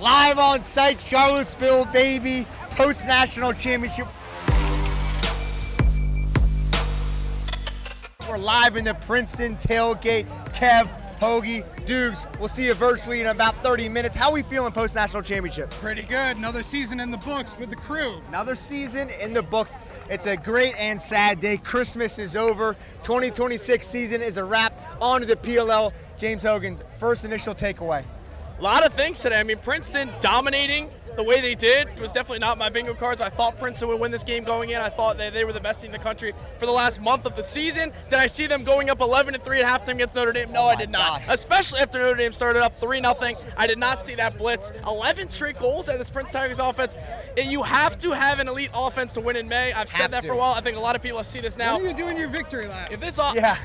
Live on site, Charlottesville, baby, post-national championship. We're live in the Princeton Tailgate. Kev, Hoagie, Doogs, we'll see you virtually in about 30 minutes. How are we feeling post-national championship? Pretty good. Another season in the books with the crew. Another season in the books. It's a great and sad day. Christmas is over. 2026 season is a wrap. On to the PLL. James Hogan's first initial takeaway. A lot of things today. I mean, Princeton dominating the way they did was definitely not my bingo cards. I thought Princeton would win this game going in. I thought that they were the best team in the country for the last month of the season. Did I see them going up 11-3 at halftime against Notre Dame? No, I did not. Especially after Notre Dame started up 3-0. I did not see that blitz. 11 straight goals at this Princeton Tigers offense. And you have to have an elite offense to win in May. I've said that for a while. I think a lot of people see this now. When are you doing your victory lap? If this Yeah.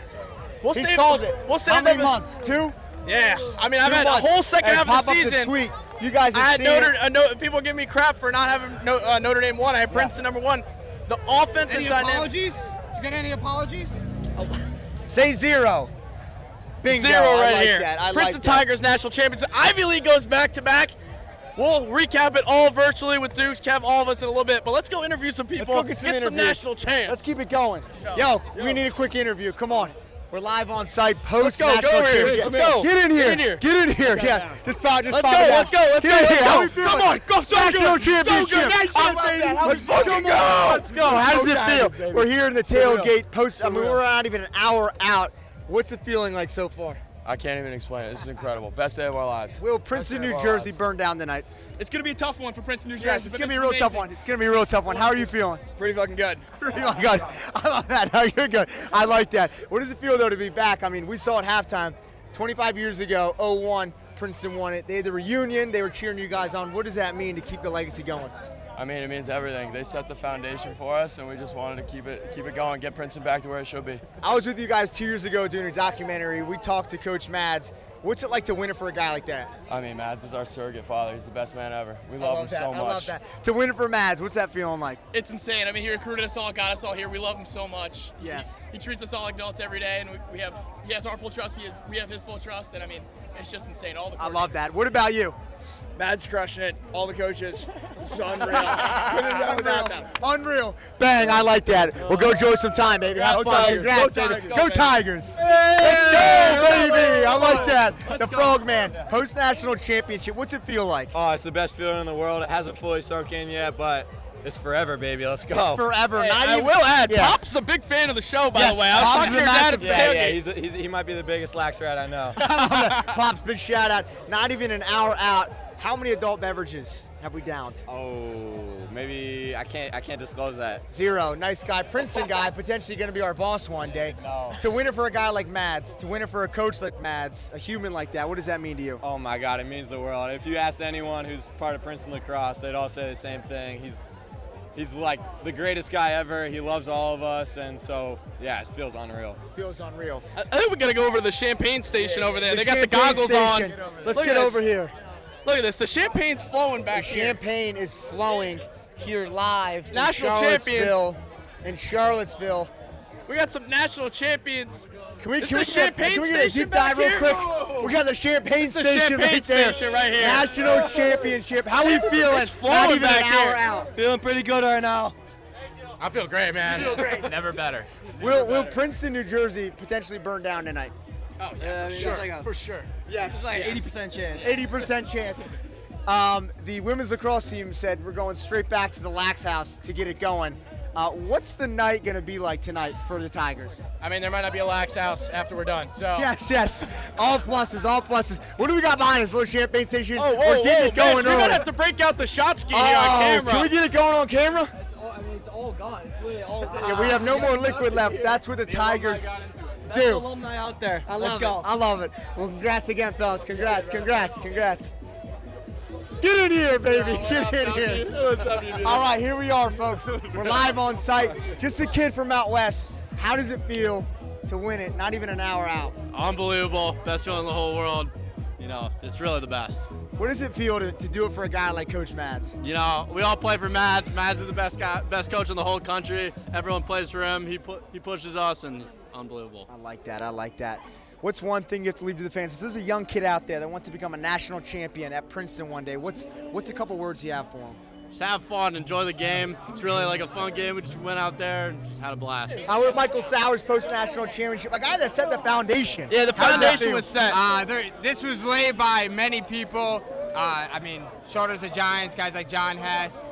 We'll He save called it. We'll save How many it. months? 2? Yeah. I mean, I've had a months. whole second Hey, half pop of the up season. tweet. You guys I have had seen it. people give me crap for not having Notre Dame 1. I had Princeton number 1. The offense Any and dynamic. apologies? Did you get any apologies? Say 0. Bingo. Zero I right like here. that. I Princeton like that. Tigers national champions. Ivy League goes back to back. We'll recap it all virtually with Doogs, Kev, all of us in a little bit. But let's go interview some people. Let's go get some interviews. national champs. Let's keep it going. Yo, we need a quick interview. Come on. We're live on site post Let's national go here. championship. Let's go. Get in here. Get in here. Get in here. Yeah. Just pop. Let's go. Let's go. Let's go. Get in here. How we Let's go. feeling? Come on. Go. So National good. championship. So good. I love that. Let's fucking go. Let's go. How does it feel? We're here in the tailgate post. I mean, we're not even an hour out. What's the feeling like so far? I can't even explain it. This is incredible. Best day of our lives. Will Princeton, New Jersey burn down tonight? It's going to be a tough one for Princeton, New Jersey. Yes, it's but going to be a this real is tough amazing. one. It's going to be a real tough one. How are you feeling? Pretty fucking good. Pretty fucking good. I love that. You're good. I like that. What does it feel, though, to be back? I mean, we saw at halftime 25 years ago, 0-1, Princeton won it. They had the reunion. They were cheering you guys on. What does that mean to keep the legacy going? I mean, it means everything. They set the foundation for us, and we just wanted to keep it going, get Princeton back to where it should be. I was with you guys 2 years ago doing a documentary. We talked to Coach Mads. What's it like to win it for a guy like that? I mean, Mads is our surrogate father. He's the best man ever. We love him so much. I love that. To win it for Mads, what's that feeling like? It's insane. I mean, he recruited us all, got us all here. We love him so much. Yes. He treats us all like adults every day, and he has our full trust. We have his full trust, and I mean, it's just insane. All the I love that. What about you? Mads crushing it. All the coaches. This is unreal. Couldn't have done without them. Unreal. Bang, I like that. We'll go enjoy some time, baby. Have fun. Tigers. Congrats, Go baby. Tigers. Go Tigers. Let's go, baby. I like that. The go. Frogman, post-national championship. What's it feel like? Oh, it's the best feeling in the world. It hasn't fully sunk in yet, but it's forever, baby. Let's go. Forever. Hey, Not I even, will add, Yeah. Pop's a big fan of the show, by Yes, the way. I was Pops talking is to a your dad at massive the fan. tailgate. He might be the biggest lax rat I know. Pops, big shout out. Not even an hour out. How many adult beverages have we downed? Oh, maybe I can't disclose that. 0. Nice guy. Princeton guy, potentially going to be our boss one day. No. To win it for a guy like Mads, to win it for a coach like Mads, a human like that, what does that mean to you? Oh my God, it means the world. If you asked anyone who's part of Princeton Lacrosse, they'd all say the same thing. He's like the greatest guy ever. He loves all of us, and so yeah, it feels unreal. Feels unreal. I think we got to go over to the champagne station over there. The They got the champagne goggles station. on. Let's Look get at over this. here. Look at this. The champagne's flowing back The here. champagne is flowing here live National in champions. Charlottesville. In Charlottesville. We got some national champions. Can we, It's can the we champagne can we get a station deep dive back real here. quick? We got the champagne It's the station champagne right there. station right here. National championship. How we feeling? It's flowing Not even back an hour here. out. Feeling pretty good right now. I feel great, man. feel great. Never better. Will Princeton, New Jersey potentially burn down tonight? Oh, yeah, for sure. For sure. Yes. It's like 80% chance. 80% chance. The women's lacrosse team said we're going straight back to the Lax House to get it going. What's the night going to be like tonight for the Tigers? I mean, there might not be a lax house after we're done, so. Yes. All pluses, all pluses. What do we got behind us? Little champagne station? Oh, We're getting it going Mitch, we early. might have to break out the shot ski here on camera. Can we get it going on camera? It's all gone. It's literally all gone. Yeah, we have no more liquid left. That's what the Tigers do. Alumni out there. Let's go. I love it. Well, congrats again, fellas. Congrats. Get in here, baby. Get in here. All right, here we are, folks. We're live on site. Just a kid from out west. How does it feel to win it? Not even an hour out. Unbelievable. Best feeling in the whole world. You know, it's really the best. What does it feel to do it for a guy like Coach Mads? You know, we all play for Mads. Mads is the best coach in the whole country. Everyone plays for him. He pushes us, and unbelievable. I like that. what's one thing you have to leave to the fans? If there's a young kid out there that wants to become a national champion at Princeton one day, what's a couple words you have for him? Just have fun, enjoy the game. It's really like a fun game. We just went out there and just had a blast. I'm with Michael Sowers, post-national championship, a guy that set the foundation. Yeah, the How does that foundation feel? was set. This was laid by many people. Shoulders of giants, guys like John Hess,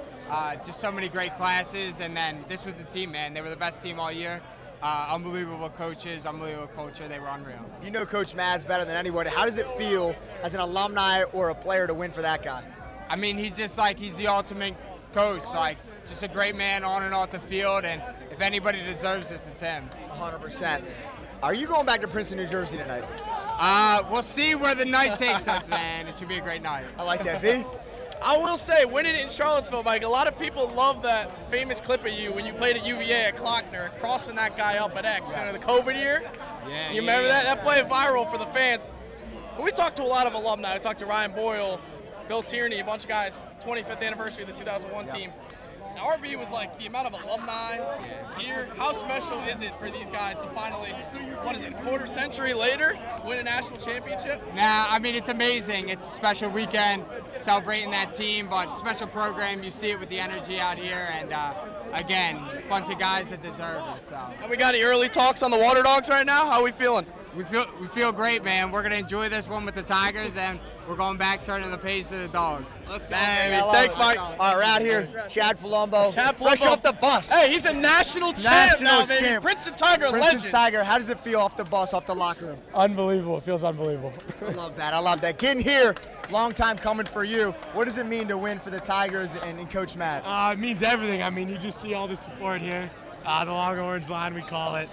just so many great classes. And then this was the team, man. They were the best team all year. Unbelievable coaches, unbelievable culture. They were unreal. You know Coach Mads better than anybody. How does it feel as an alumni or a player to win for that guy? I mean, he's the ultimate coach, just a great man on and off the field, and if anybody deserves this, it's him. 100%. Are you going back to Princeton, New Jersey tonight? We'll see where the night takes us, man. It should be a great night. I like that. V? I will say, winning it in Charlottesville, Mike, a lot of people love that famous clip of you when you played at UVA at Klockner, crossing that guy up at X in the COVID year. Yeah, You remember that? That played viral for the fans. But we talked to a lot of alumni. We talked to Ryan Boyle, Bill Tierney, a bunch of guys, 25th anniversary of the 2001 team. And RB was like, the amount of alumni here, how special is it for these guys to finally, quarter century later, win a national championship? It's amazing. It's a special weekend celebrating that team, but special program. You see it with the energy out here, and again, a bunch of guys that deserve it. So. And we got any early talks on the Water Dogs right now? How are we feeling? We feel great, man. We're gonna enjoy this one with the Tigers, and we're going back turning the pace of the Dogs. Let's go, baby. Thanks, Mike. All right, we're out here. Chad Palumbo. Chad Fresh Palumbo. off the bus. Hey, he's a national champ now, baby. Princeton Tiger Princeton legend. Tiger. How does it feel off the bus, off the locker room? Unbelievable. It feels unbelievable. I love that. I love that. Getting here, long time coming for you. What does it mean to win for the Tigers and Coach Mads? It means everything. I mean, you just see all the support here. The Long Orange Line, we call it.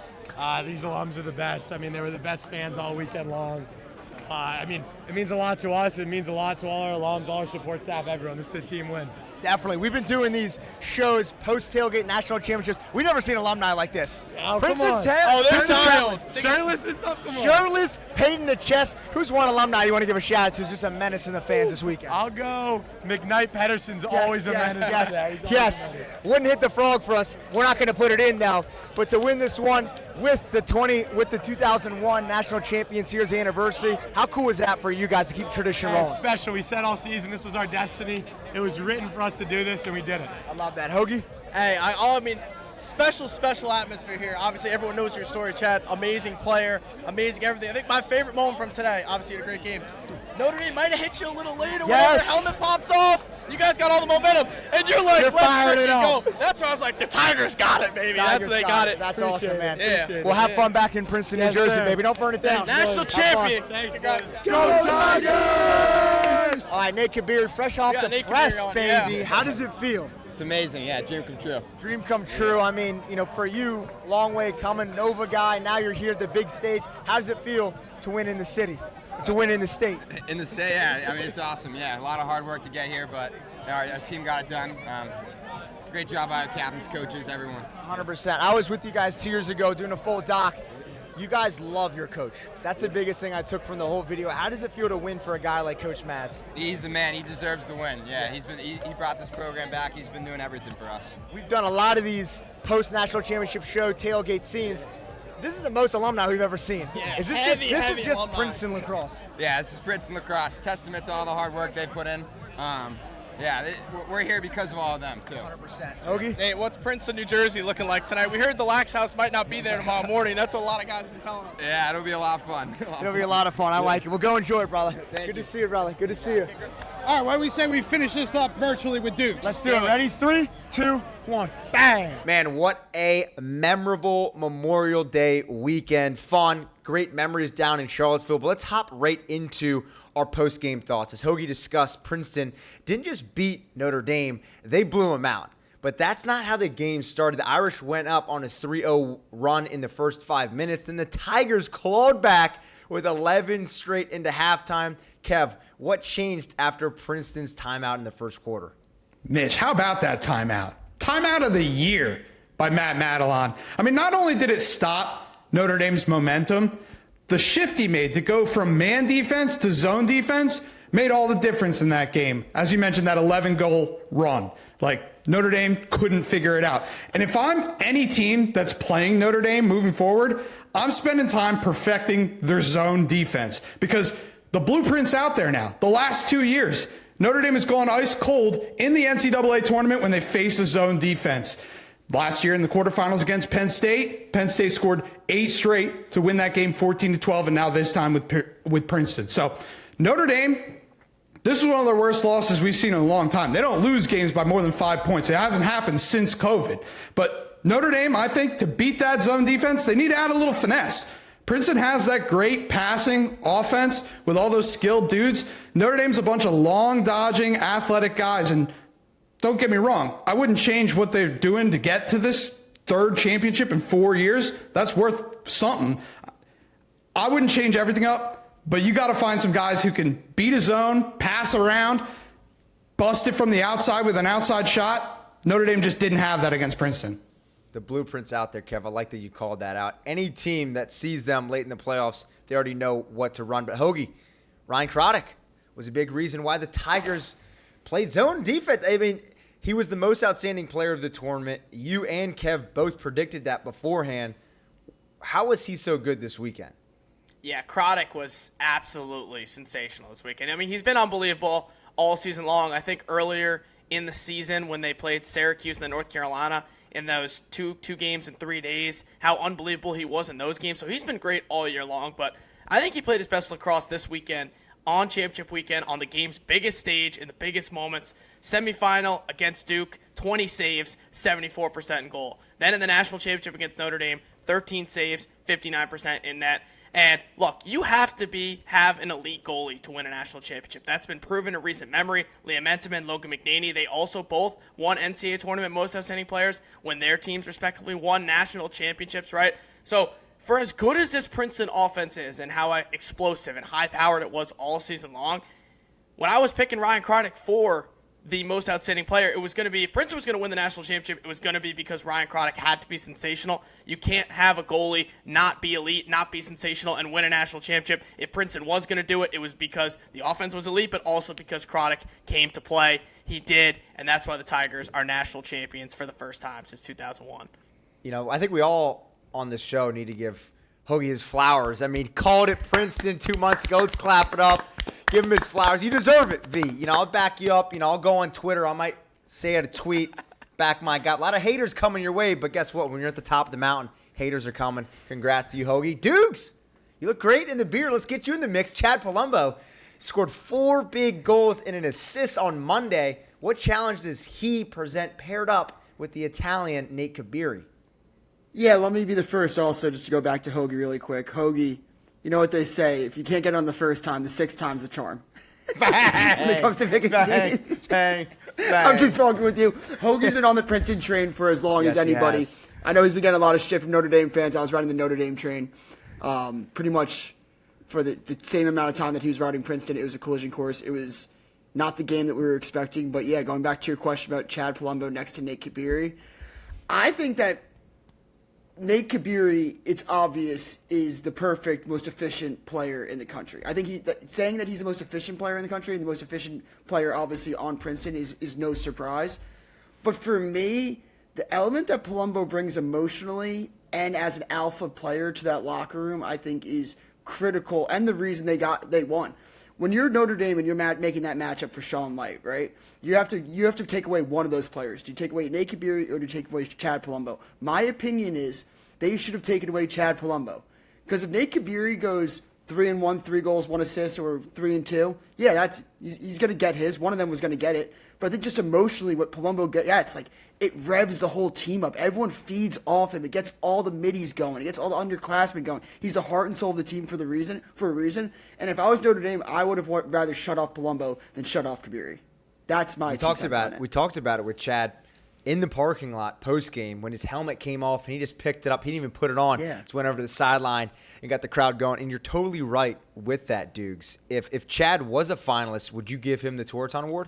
These alums are the best. I mean, they were the best fans all weekend long. So, it means a lot to us. It means a lot to all our alums, all our support staff, everyone. This is a team win. Definitely. We've been doing these shows post-Tailgate National Championships. We've never seen alumni like this. Oh, Princeton's come on. Tail. Oh, they're Princeton's wild. traveling. Shirtless and stuff. Come on. Shirtless, painting the chest. Who's one alumni you want to give a shout out to? Who's just a menace in the fans this weekend? I'll go. McKnight Pedersen's always a menace. Yes. Wouldn't hit the frog for us. We're not going to put it in now. But to win this one with the 2001 national champions, here's the anniversary. How cool is that for you guys to keep tradition rolling? It's special. We said all season this was our destiny. It was written for us to do this, and we did it. I love that. Hoagie? Hey, special atmosphere here. Obviously, everyone knows your story, Chad. Amazing player, amazing everything. I think my favorite moment from today, obviously, you had a great game. Notre Dame might have hit you a little late or whatever. Yes. Helmet pops off. You guys got all the momentum, and you're like, let's firing it freaking up. go. That's why I was like, the Tigers got it, baby. Tigers They got it. That's Appreciate awesome, man. it. Appreciate it. We'll have fun back in Princeton, New Yes, Jersey, sir. baby. Don't burn it down. National Have fun. champion. Thanks, Congrats. boys. Go Tigers! All right, Nate Kabir, fresh off Yeah, the Nate press, Kabir on, baby. yeah. How does it feel? It's amazing. Yeah, dream come true. Dream come true. I mean, for you, long way coming, Nova guy. Now you're here at the big stage. How does it feel to win in the city, to win in the state? In the state, yeah. I mean, it's awesome. Yeah, a lot of hard work to get here, but our team got it done. Great job by our captains, coaches, everyone. 100%. I was with you guys 2 years ago doing a full doc. You guys love your coach. That's the biggest thing I took from the whole video. How does it feel to win for a guy like Coach Mads? He's the man. He deserves the win. Yeah, he brought this program back. He's been doing everything for us. We've done a lot of these post-national championship show tailgate scenes. This is the most alumni we've ever seen. Yeah, Is this heavy just alumni. Princeton lacrosse? Yeah, this is Princeton Lacrosse. Testament to all the hard work they put in. We're here because of all of them, too. 100%. Hoagie? Hey, what's Princeton, New Jersey looking like tonight? We heard the Lax House might not be there tomorrow morning. That's what a lot of guys have been telling us. Yeah, it'll be a lot of fun. It'll be a lot of fun. I like it. We'll go enjoy it, brother. Good to see you, brother. Good to see you. All right, why don't we say we finish this up virtually with Doogs? Let's do it. Ready? 3, 2, 1. Bang! Man, what a memorable Memorial Day weekend. Fun, great memories down in Charlottesville. But let's hop right into our post-game thoughts. As Hoagie discussed, Princeton didn't just beat Notre Dame, they blew them out. But that's not how the game started. The Irish went up on a 3-0 run in the first 5 minutes. Then the Tigers clawed back with 11 straight into halftime. Kev, what changed after Princeton's timeout in the first quarter? Mitch, how about that timeout? Timeout of the year by Matt Madelon. I mean, not only did it stop Notre Dame's momentum, the shift he made to go from man defense to zone defense made all the difference in that game. As you mentioned, that 11-goal run. Like, Notre Dame couldn't figure it out. And if I'm any team that's playing Notre Dame moving forward, I'm spending time perfecting their zone defense because the blueprint's out there now. The last 2 years, Notre Dame has gone ice cold in the NCAA tournament when they face a zone defense. Last year in the quarterfinals against Penn State scored 8 straight to win that game 14-12, and now this time with Princeton. So Notre Dame, this is one of their worst losses we've seen in a long time. They don't lose games by more than 5 points. It hasn't happened since COVID. But Notre Dame, I think, to beat that zone defense, they need to add a little finesse. Princeton has that great passing offense with all those skilled dudes. Notre Dame's a bunch of long, dodging, athletic guys, and don't get me wrong, I wouldn't change what they're doing to get to this 3rd championship in 4 years. That's worth something. I wouldn't change everything up, but you got to find some guys who can beat a zone, pass around, bust it from the outside with an outside shot. Notre Dame just didn't have that against Princeton. The blueprint's out there, Kev. I like that you called that out. Any team that sees them late in the playoffs, they already know what to run. But Hoagie, Ryan Craddock was a big reason why the Tigers played zone defense. I mean, he was the most outstanding player of the tournament. You and Kev both predicted that beforehand. How was he so good this weekend? Yeah, Craddock was absolutely sensational this weekend. I mean, he's been unbelievable all season long. I think earlier in the season when they played Syracuse and then North Carolina in those two games in 3 days, how unbelievable he was in those games. So he's been great all year long, but I think he played his best lacrosse this weekend on championship weekend on the game's biggest stage in the biggest moments. Semifinal against Duke, 20 saves, 74% in goal. Then in the national championship against Notre Dame, 13 saves, 59% in net. And look, you have to have an elite goalie to win a national championship. That's been proven in recent memory. Liam Entenmann, Logan McNaney, they also both won NCAA tournament most outstanding players when their teams respectively won national championships, right? So for as good as this Princeton offense is and how explosive and high-powered it was all season long, when I was picking Ryan Craddock for the most outstanding player, it was going to be, if Princeton was going to win the national championship, it was going to be because Ryan Craddock had to be sensational. You can't have a goalie not be elite, not be sensational, and win a national championship. If Princeton was going to do it, it was because the offense was elite, but also because Craddock came to play. He did, and that's why the Tigers are national champions for the first time since 2001. You know, I think we all on this show need to give Hoagie his flowers. I mean, called it Princeton 2 months ago. Let's clap it up. Give him his flowers. You deserve it, V. You know, I'll back you up. You know, I'll go on Twitter. I might say a tweet, back my guy. A lot of haters coming your way, but guess what? When you're at the top of the mountain, haters are coming. Congrats to you, Hoagie. Doogs, you look great in the beard. Let's get you in the mix. Chad Palumbo scored 4 big goals and an assist on Monday. What challenge does he present paired up with the Italian Nate Kabiri? Yeah, let me be the first also, just to go back to Hoagie really quick. Hoagie, you know what they say, if you can't get it on the first time, the 6th time's the charm. When it comes to picking teams. Bang. I'm just talking with you. Hoagie's been on the Princeton train for as long as anybody. I know he's been getting a lot of shit from Notre Dame fans. I was riding the Notre Dame train pretty much for the same amount of time that he was riding Princeton. It was a collision course. It was not the game that we were expecting. But, yeah, going back to your question about Chad Palumbo next to Nate Kabiri, I think that Nate Kabiri, it's obvious, is the perfect, most efficient player in the country. I think saying that he's the most efficient player in the country and the most efficient player, obviously, on Princeton is no surprise. But for me, the element that Palumbo brings emotionally and as an alpha player to that locker room, I think, is critical and the reason they won. When you're Notre Dame and you're making that matchup for Sean Light, right? You have to take away one of those players. Do you take away Nate Kabiri or do you take away Chad Palumbo? My opinion is they should have taken away Chad Palumbo. Because if Nate Kabiri goes 3-1, 3 goals, 1 assist, or 3-2, yeah, he's going to get his. One of them was going to get it. But I think just emotionally what Palumbo gets, it's like it revs the whole team up. Everyone feeds off him. It gets all the middies going. It gets all the underclassmen going. He's the heart and soul of the team for a reason. And if I was Notre Dame, I would have rather shut off Palumbo than shut off Kabiri. That's my two cents on it. We talked about it with Chad in the parking lot post-game when his helmet came off and he just picked it up. He didn't even put it on. Yeah. Just went over to the sideline and got the crowd going. And you're totally right with that, Doogs. If Chad was a finalist, would you give him the Tewaaraton Award?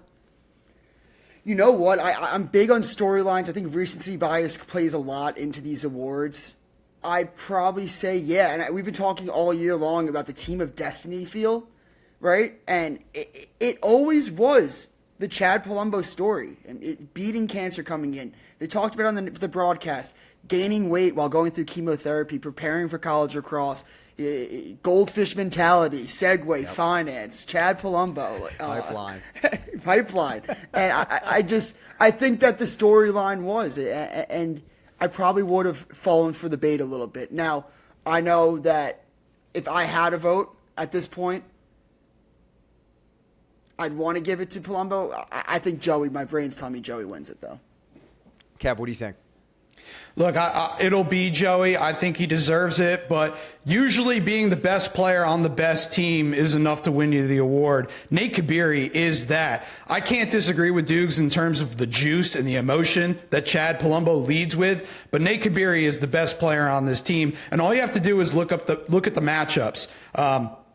You know what? I'm big on storylines. I think recency bias plays a lot into these awards. I'd probably say, yeah. And we've been talking all year long about the team of destiny feel, right? And it always was the Chad Palumbo story and beating cancer coming in. They talked about it on the broadcast, gaining weight while going through chemotherapy, preparing for college lacrosse, goldfish mentality, Segway, finance, Chad Palumbo. Pipeline. And I think that the storyline was, and I probably would have fallen for the bait a little bit. Now, I know that if I had a vote at this point, I'd want to give it to Palumbo. I think Joey, my brain's telling me Joey wins it, though. Kev, what do you think? Look, it'll be Joey. I think he deserves it, but usually being the best player on the best team is enough to win you the award. Nate Kabiri is that. I can't disagree with Doogs in terms of the juice and the emotion that Chad Palumbo leads with, but Nate Kabiri is the best player on this team, and all you have to do is look at the matchups.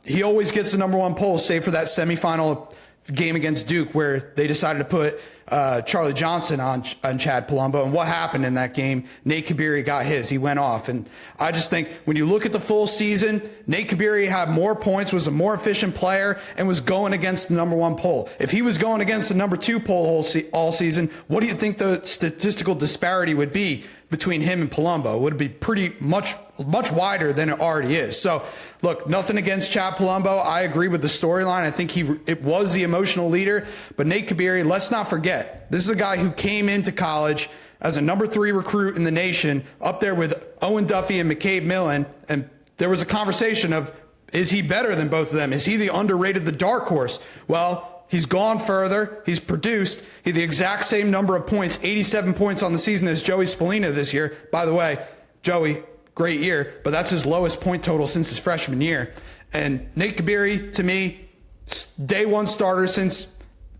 He always gets the number one poll, save for that semifinal game against Duke where they decided to put Charlie Johnson on Chad Palumbo. And what happened in that game? Nate Kabiri got his. He went off. And I just think when you look at the full season, Nate Kabiri had more points, was a more efficient player, and was going against the number one poll. If he was going against the number two poll all season, what do you think the statistical disparity would be between him and Palumbo? It would be pretty much wider than it already is. So, look, nothing against Chad Palumbo. I agree with the storyline. I think it was the emotional leader. But Nate Kabiri, let's not forget, this is a guy who came into college as a number 3 recruit in the nation, up there with Owen Duffy and McCabe Millen. And there was a conversation of, is he better than both of them? Is he the underrated, the dark horse? Well, he's gone further. He's produced. He had the exact same number of points, 87 points on the season as Joey Spallina this year. By the way, Joey, great year, but that's his lowest point total since his freshman year. And Nate Kabiri, to me, day one starter since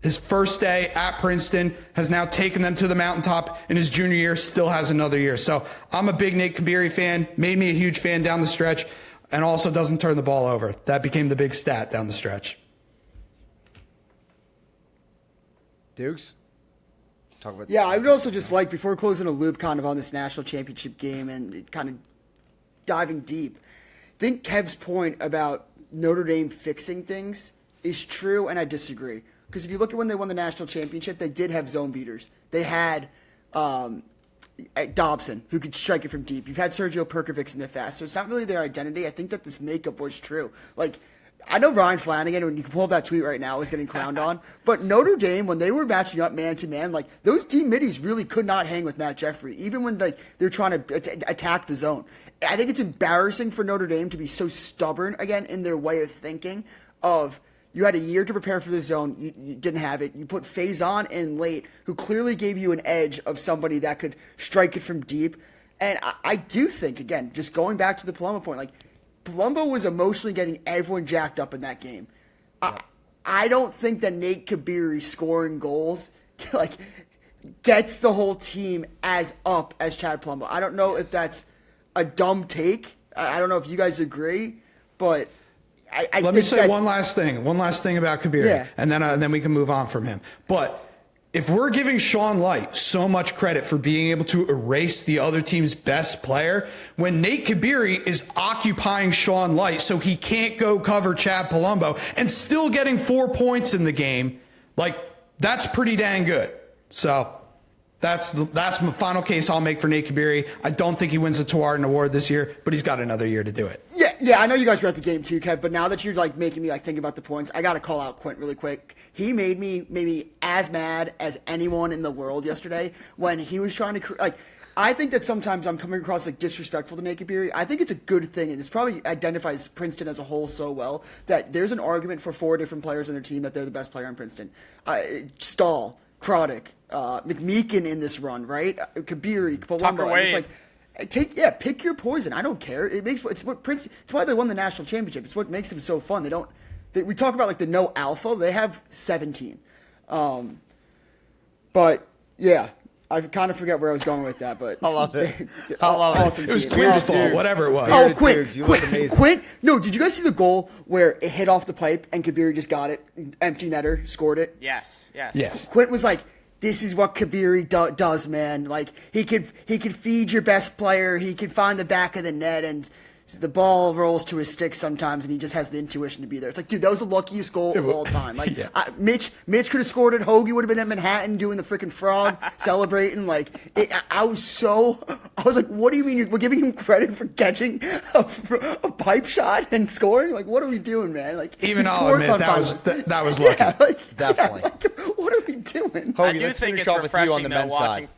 his first day at Princeton, has now taken them to the mountaintop in his junior year, still has another year. So I'm a big Nate Kabiri fan, made me a huge fan down the stretch, and also doesn't turn the ball over. That became the big stat down the stretch. Dukes? Talk about I would also just like, before closing a loop kind of on this national championship game and kind of diving deep, I think Kev's point about Notre Dame fixing things is true, and I disagree. Because if you look at when they won the national championship, they did have zone beaters. They had Dobson, who could strike it from deep. You've had Sergio Perkovics in the fast. So it's not really their identity. I think that this makeup was true. Like, I know Ryan Flanagan, when you can pull up that tweet right now, is getting clowned on. But Notre Dame, when they were matching up man-to-man, like, those D middies really could not hang with Matt Jeffrey, even when they're trying to attack the zone. I think it's embarrassing for Notre Dame to be so stubborn, again, in their way of thinking of, you had a year to prepare for the zone. You didn't have it. You put Faison in late, who clearly gave you an edge of somebody that could strike it from deep. And I do think, again, just going back to the Palumbo point, like, Palumbo was emotionally getting everyone jacked up in that game. I don't think that Nate Kabiri scoring goals like gets the whole team as up as Chad Palumbo. I don't know if that's a dumb take. I don't know if you guys agree, but Let me say one last thing about Kabiri, and then we can move on from him. But if we're giving Sean Light so much credit for being able to erase the other team's best player, when Nate Kabiri is occupying Sean Light so he can't go cover Chad Palumbo and still getting 4 points in the game, like, that's pretty dang good. So that's my final case I'll make for Nate Kabiri. I don't think he wins the Tewaaraton Award this year, but he's got another year to do it. Yeah, I know you guys were at the game too, Kev, but now that you're like making me like think about the points, I got to call out Quint really quick. He made me maybe as mad as anyone in the world yesterday when he was trying to like. I think that sometimes I'm coming across like disrespectful to Nate Kabiri. I think it's a good thing, and it's probably identifies Princeton as a whole so well that there's an argument for 4 different players on their team that they're the best player in Princeton. Stahl, Croddick, McMeekin in this run, right? Kabiri, Palumbo. It's like, pick your poison. I don't care. It's why they won the national championship. It's what makes them so fun. We talk about like the no alpha. They have 17. But yeah, I kind of forget where I was going with that. But I love it. Awesome. It was Quint's fault, whatever it was. Oh, Quint. No, did you guys see the goal where it hit off the pipe and Kabiri just got it? Empty netter, scored it. Yes. Quint was like, this is what Kabiri does, man. Like, he could feed your best player. He could find the back of the net and the ball rolls to his stick sometimes, and he just has the intuition to be there. It's like, dude, that was the luckiest goal of all time. Like, Mitch could have scored it. Hoagie would have been at Manhattan doing the freaking frog, celebrating. Like, I was like, what do you mean we're giving him credit for catching a pipe shot and scoring? Like, what are we doing, man? Like, even I'll admit that was lucky. Yeah, like, Definitely. What are we doing? Hoagie, I do let's think finish it's off with you on the refreshing, though, men's watching. side.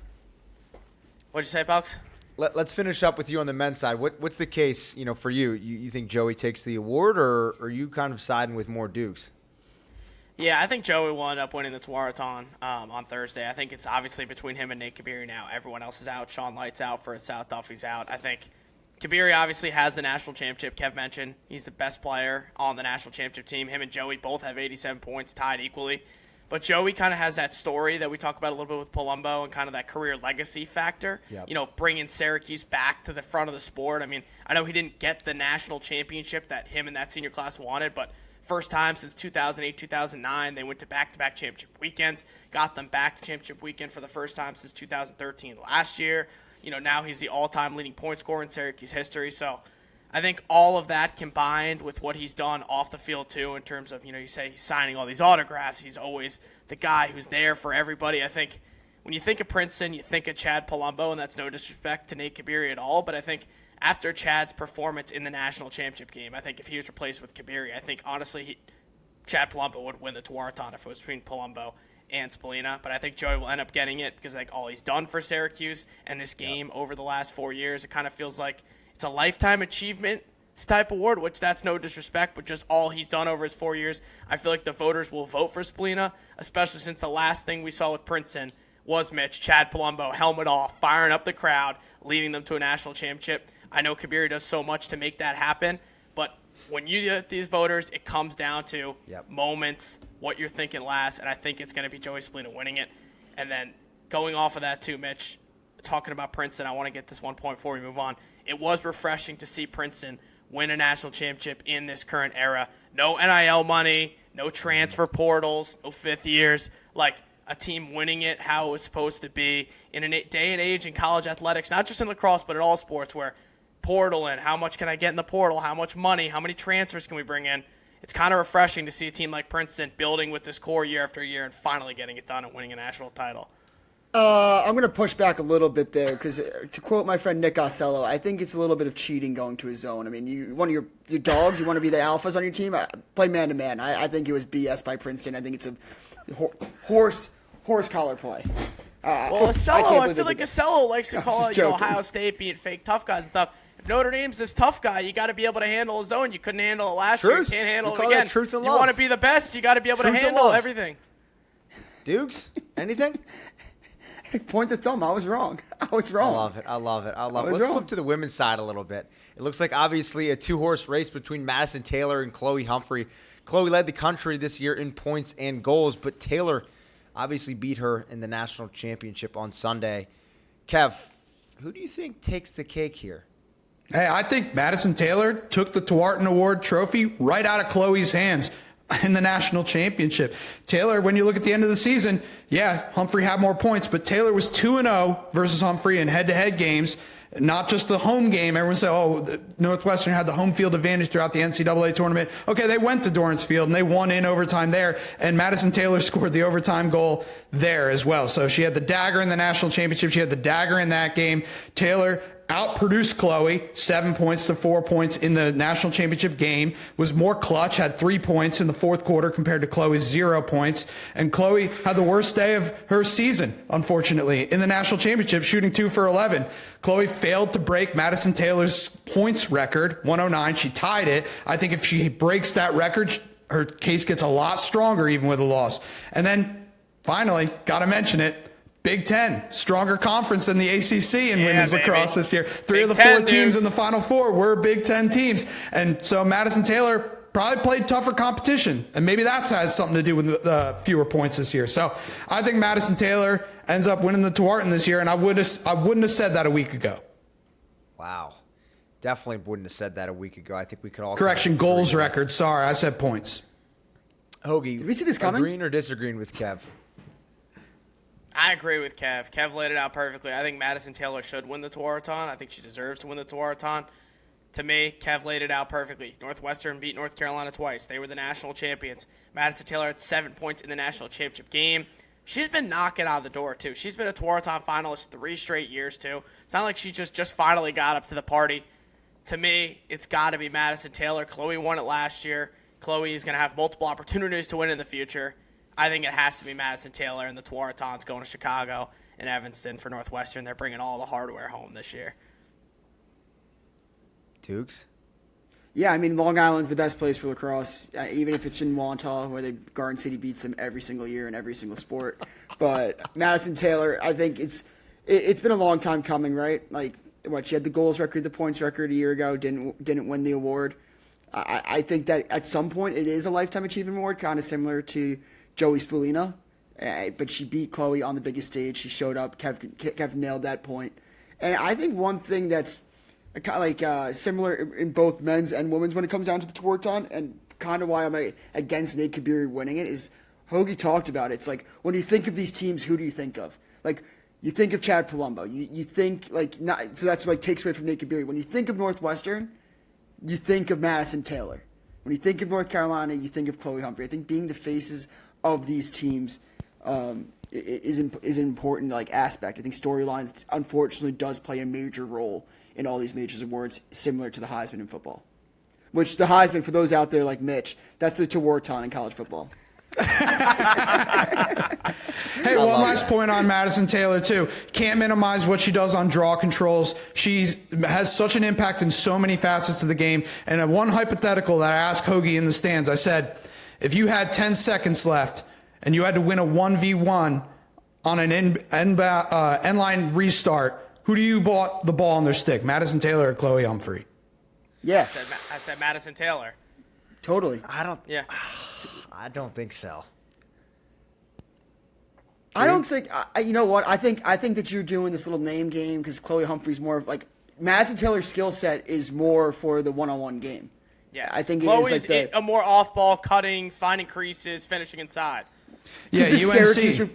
What'd you say, Pelks? Let's finish up with you on the men's side. What's the case, for you? You think Joey takes the award, or are you kind of siding with more Doogs? Yeah, I think Joey will end up winning the Tewaaraton on Thursday. I think it's obviously between him and Nate Kabiri now. Everyone else is out. Sean Light's out for South. Duffy's out. I think Kabiri obviously has the national championship. Kev mentioned he's the best player on the national championship team. Him and Joey both have 87 points, tied equally. But Joey kind of has that story that we talk about a little bit with Palumbo and kind of that career legacy factor. Yep. Bringing Syracuse back to the front of the sport. I mean, I know he didn't get the national championship that him and that senior class wanted, but first time since 2008, 2009, they went to back-to-back championship weekends, got them back to championship weekend for the first time since 2013 last year. Now he's the all-time leading point scorer in Syracuse history. So I think all of that combined with what he's done off the field too in terms of, you say he's signing all these autographs. He's always the guy who's there for everybody. I think when you think of Princeton, you think of Chad Palumbo, and that's no disrespect to Nate Kabiri at all. But I think after Chad's performance in the national championship game, I think if he was replaced with Kabiri, I think honestly Chad Palumbo would win the Tewaaraton if it was between Palumbo and Spallina. But I think Joey will end up getting it because like all he's done for Syracuse and this game over the last 4 years, it kind of feels like it's a lifetime achievement type award, which that's no disrespect, but just all he's done over his 4 years. I feel like the voters will vote for Spallina, especially since the last thing we saw with Princeton was Mitch, Chad Palumbo, helmet off, firing up the crowd, leading them to a national championship. I know Kabiri does so much to make that happen, but when you get these voters, it comes down to moments, what you're thinking last, and I think it's going to be Joey Spallina winning it. And then going off of that too, Mitch, talking about Princeton, I want to get this one point before we move on. It was refreshing to see Princeton win a national championship in this current era. No NIL money, no transfer portals, no fifth years. Like a team winning it how it was supposed to be in a day and age in college athletics, not just in lacrosse, but in all sports where portal in, how much can I get in the portal, how much money, how many transfers can we bring in. It's kind of refreshing to see a team like Princeton building with this core year after year and finally getting it done and winning a national title. I'm going to push back a little bit there because, to quote my friend Nick Ocello, I think it's a little bit of cheating going to his zone. I mean, you one of your dogs, you want to be the alphas on your team, play man-to-man. I think it was BS by Princeton. I think it's a horse collar play. Well, Ocello, I feel like Ocello likes to call it Ohio State being fake tough guys and stuff. If Notre Dame's this tough guy, you got to be able to handle his zone. You couldn't handle it last year. You can't handle it again. Truth and you love. want to be the best, you got to be able to handle everything. Doogs, anything? Point the thumb. I was wrong. I love it. Let's flip to the women's side a little bit. It looks like obviously a two-horse race between Madison Taylor and Chloe Humphrey. Chloe led the country this year in points and goals, but Taylor obviously beat her in the national championship on Sunday. Kev, who do you think takes the cake here? Hey, I think Madison Taylor took the Tewaaraton Award trophy right out of Chloe's hands in the national championship. Taylor, when you look at the end of the season, Humphrey had more points, but Taylor was 2-0 versus Humphrey in head-to-head games, not just the home game. Everyone said, Northwestern had the home field advantage throughout the NCAA tournament. Okay, they went to Dorrance Field, and they won in overtime there, and Madison Taylor scored the overtime goal there as well. So she had the dagger in the national championship. She had the dagger in that game. Taylor outproduced Chloe 7 points to 4 points in the national championship game, was more clutch, had 3 points in the fourth quarter compared to Chloe's 0 points. And Chloe had the worst day of her season, unfortunately, in the national championship, shooting 2 for 11. Chloe failed to break Madison Taylor's points record, 109. She tied it. I think if she breaks that record, her case gets a lot stronger even with a loss. And then finally, got to mention it, Big Ten, stronger conference than the ACC in women's lacrosse this year. Three of the four teams in the Final Four were Big Ten teams. And so Madison Taylor probably played tougher competition. And maybe that has something to do with the fewer points this year. So I think Madison Taylor ends up winning the Tewaaraton this year, and I wouldn't have said that a week ago. Wow. Definitely wouldn't have said that a week ago. I think we could all... Correction, goals record. Sorry, I said points. Hoagie, did we see this coming? Agreeing or disagreeing with Kev? I agree with Kev. Kev laid it out perfectly. I think Madison Taylor should win the Tewaaraton. I think she deserves to win the Tewaaraton. To me, Kev laid it out perfectly. Northwestern beat North Carolina twice. They were the national champions. Madison Taylor had 7 points in the national championship game. She's been knocking on the door, too. She's been a Tewaaraton finalist 3 straight years, too. It's not like she just finally got up to the party. To me, it's got to be Madison Taylor. Chloe won it last year. Chloe is going to have multiple opportunities to win in the future. I think it has to be Madison Taylor, and the Tewaaraton's going to Chicago and Evanston for Northwestern. They're bringing all the hardware home this year. Doogs? Yeah, I mean, Long Island's the best place for lacrosse, even if it's in Wantagh, where Garden City beats them every single year in every single sport. But Madison Taylor, I think it's been a long time coming, right? Like, she had the goals record, the points record a year ago, didn't win the award. I think that at some point it is a Lifetime Achievement Award, kind of similar to Joey Spolina. But she beat Chloe on the biggest stage. She showed up. Kev nailed that point. And I think one thing that's kind of like similar in both men's and women's when it comes down to the Tewaaraton, and kind of why I'm against Nate Kabiri winning it, is Hoagie talked about it. It's like, when you think of these teams, who do you think of? Like, you think of Chad Palumbo. You think, like, not, so that's what takes away from Nate Kabiri. When you think of Northwestern, you think of Madison Taylor. When you think of North Carolina, you think of Chloe Humphrey. I think being the faces of these teams is an important aspect. I think storylines, unfortunately, does play a major role in all these major awards, similar to the Heisman in football. Which the Heisman, for those out there like Mitch, that's the Tewaaraton in college football. Hey, one last point on Madison Taylor, too. Can't minimize what she does on draw controls. She has such an impact in so many facets of the game. And one hypothetical that I asked Hoagie in the stands, I said, if you had 10 seconds left and you had to win a 1v1 on an end line restart, who do you bought the ball on their stick, Madison Taylor or Chloe Humphrey? Yeah. I said Madison Taylor. Totally. I don't think so. I don't think. You know what? I think that you're doing this little name game because Chloe Humphrey's more of like Madison Taylor's skill set is more for the one-on-one game. Yeah, I think Chloe's it is like a more off-ball, cutting, finding creases, finishing inside. Yeah, UNC.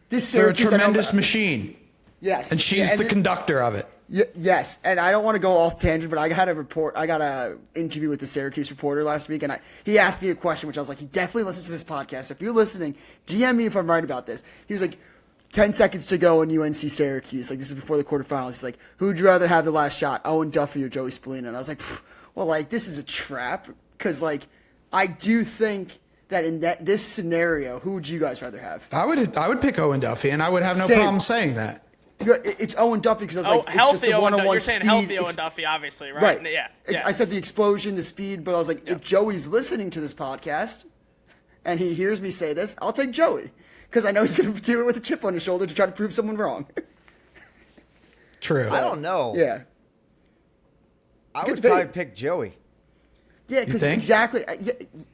They're a tremendous machine. Yes, and she's the conductor of it. Yes, and I don't want to go off tangent, but I got a interview with the Syracuse reporter last week, and he asked me a question, which I was like, he definitely listens to this podcast. So if you're listening, DM me if I'm right about this. He was like, 10 seconds to go in UNC Syracuse. Like, this is before the quarterfinals. He's like, who would you rather have the last shot, Owen Duffy or Joey Spolina? And I was like, well, like, this is a trap, because, like, I do think that in this scenario, who would you guys rather have? I would pick Owen Duffy, and I would have no problem saying that. It's Owen Duffy because I was like, it's just the one-on-one You're saying speed. healthy Owen Duffy, obviously, right? Right. Yeah. I said the explosion, the speed, but I was like, if Joey's listening to this podcast and he hears me say this, I'll take Joey because I know he's going to do it with a chip on his shoulder to try to prove someone wrong. True. I don't know. Yeah. I would probably pick Joey. Yeah, because exactly.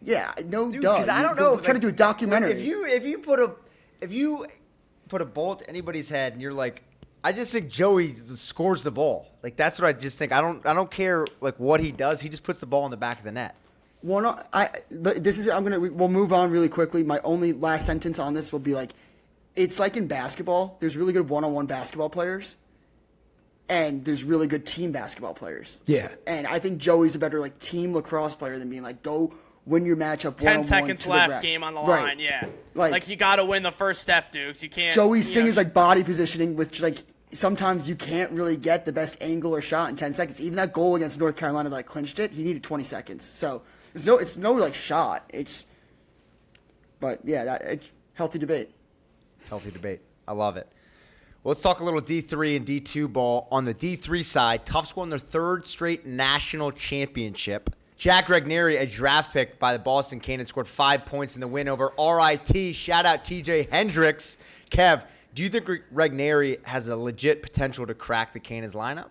Yeah, no, dude. Because I don't know. We're trying to do a documentary. If you put a bolt to anybody's head and you're like, I just think Joey scores the ball. Like, that's what I just think. I don't care like what he does. He just puts the ball in the back of the net. We'll move on really quickly. My only last sentence on this will be like, it's like in basketball. There's really good one-on-one basketball players, and there's really good team basketball players. Yeah. And I think Joey's a better like team lacrosse player than being like, go win your matchup. 10 seconds left, game on the line. Right. Yeah. Like you got to win the first step, Dukes. You can't. Joey's thing is like body positioning, which like sometimes you can't really get the best angle or shot in 10 seconds. Even that goal against North Carolina that clinched it, he needed 20 seconds. So it's no like shot. But yeah, it's healthy debate. Healthy debate. I love it. Well, let's talk a little D3 and D2 ball. On the D3 side, Tufts won their third straight national championship. Jack Regneri, a draft pick by the Boston Cannons, scored 5 points in the win over RIT. Shout out TJ Hendricks. Kev, do you think Regneri has a legit potential to crack the Cannons lineup?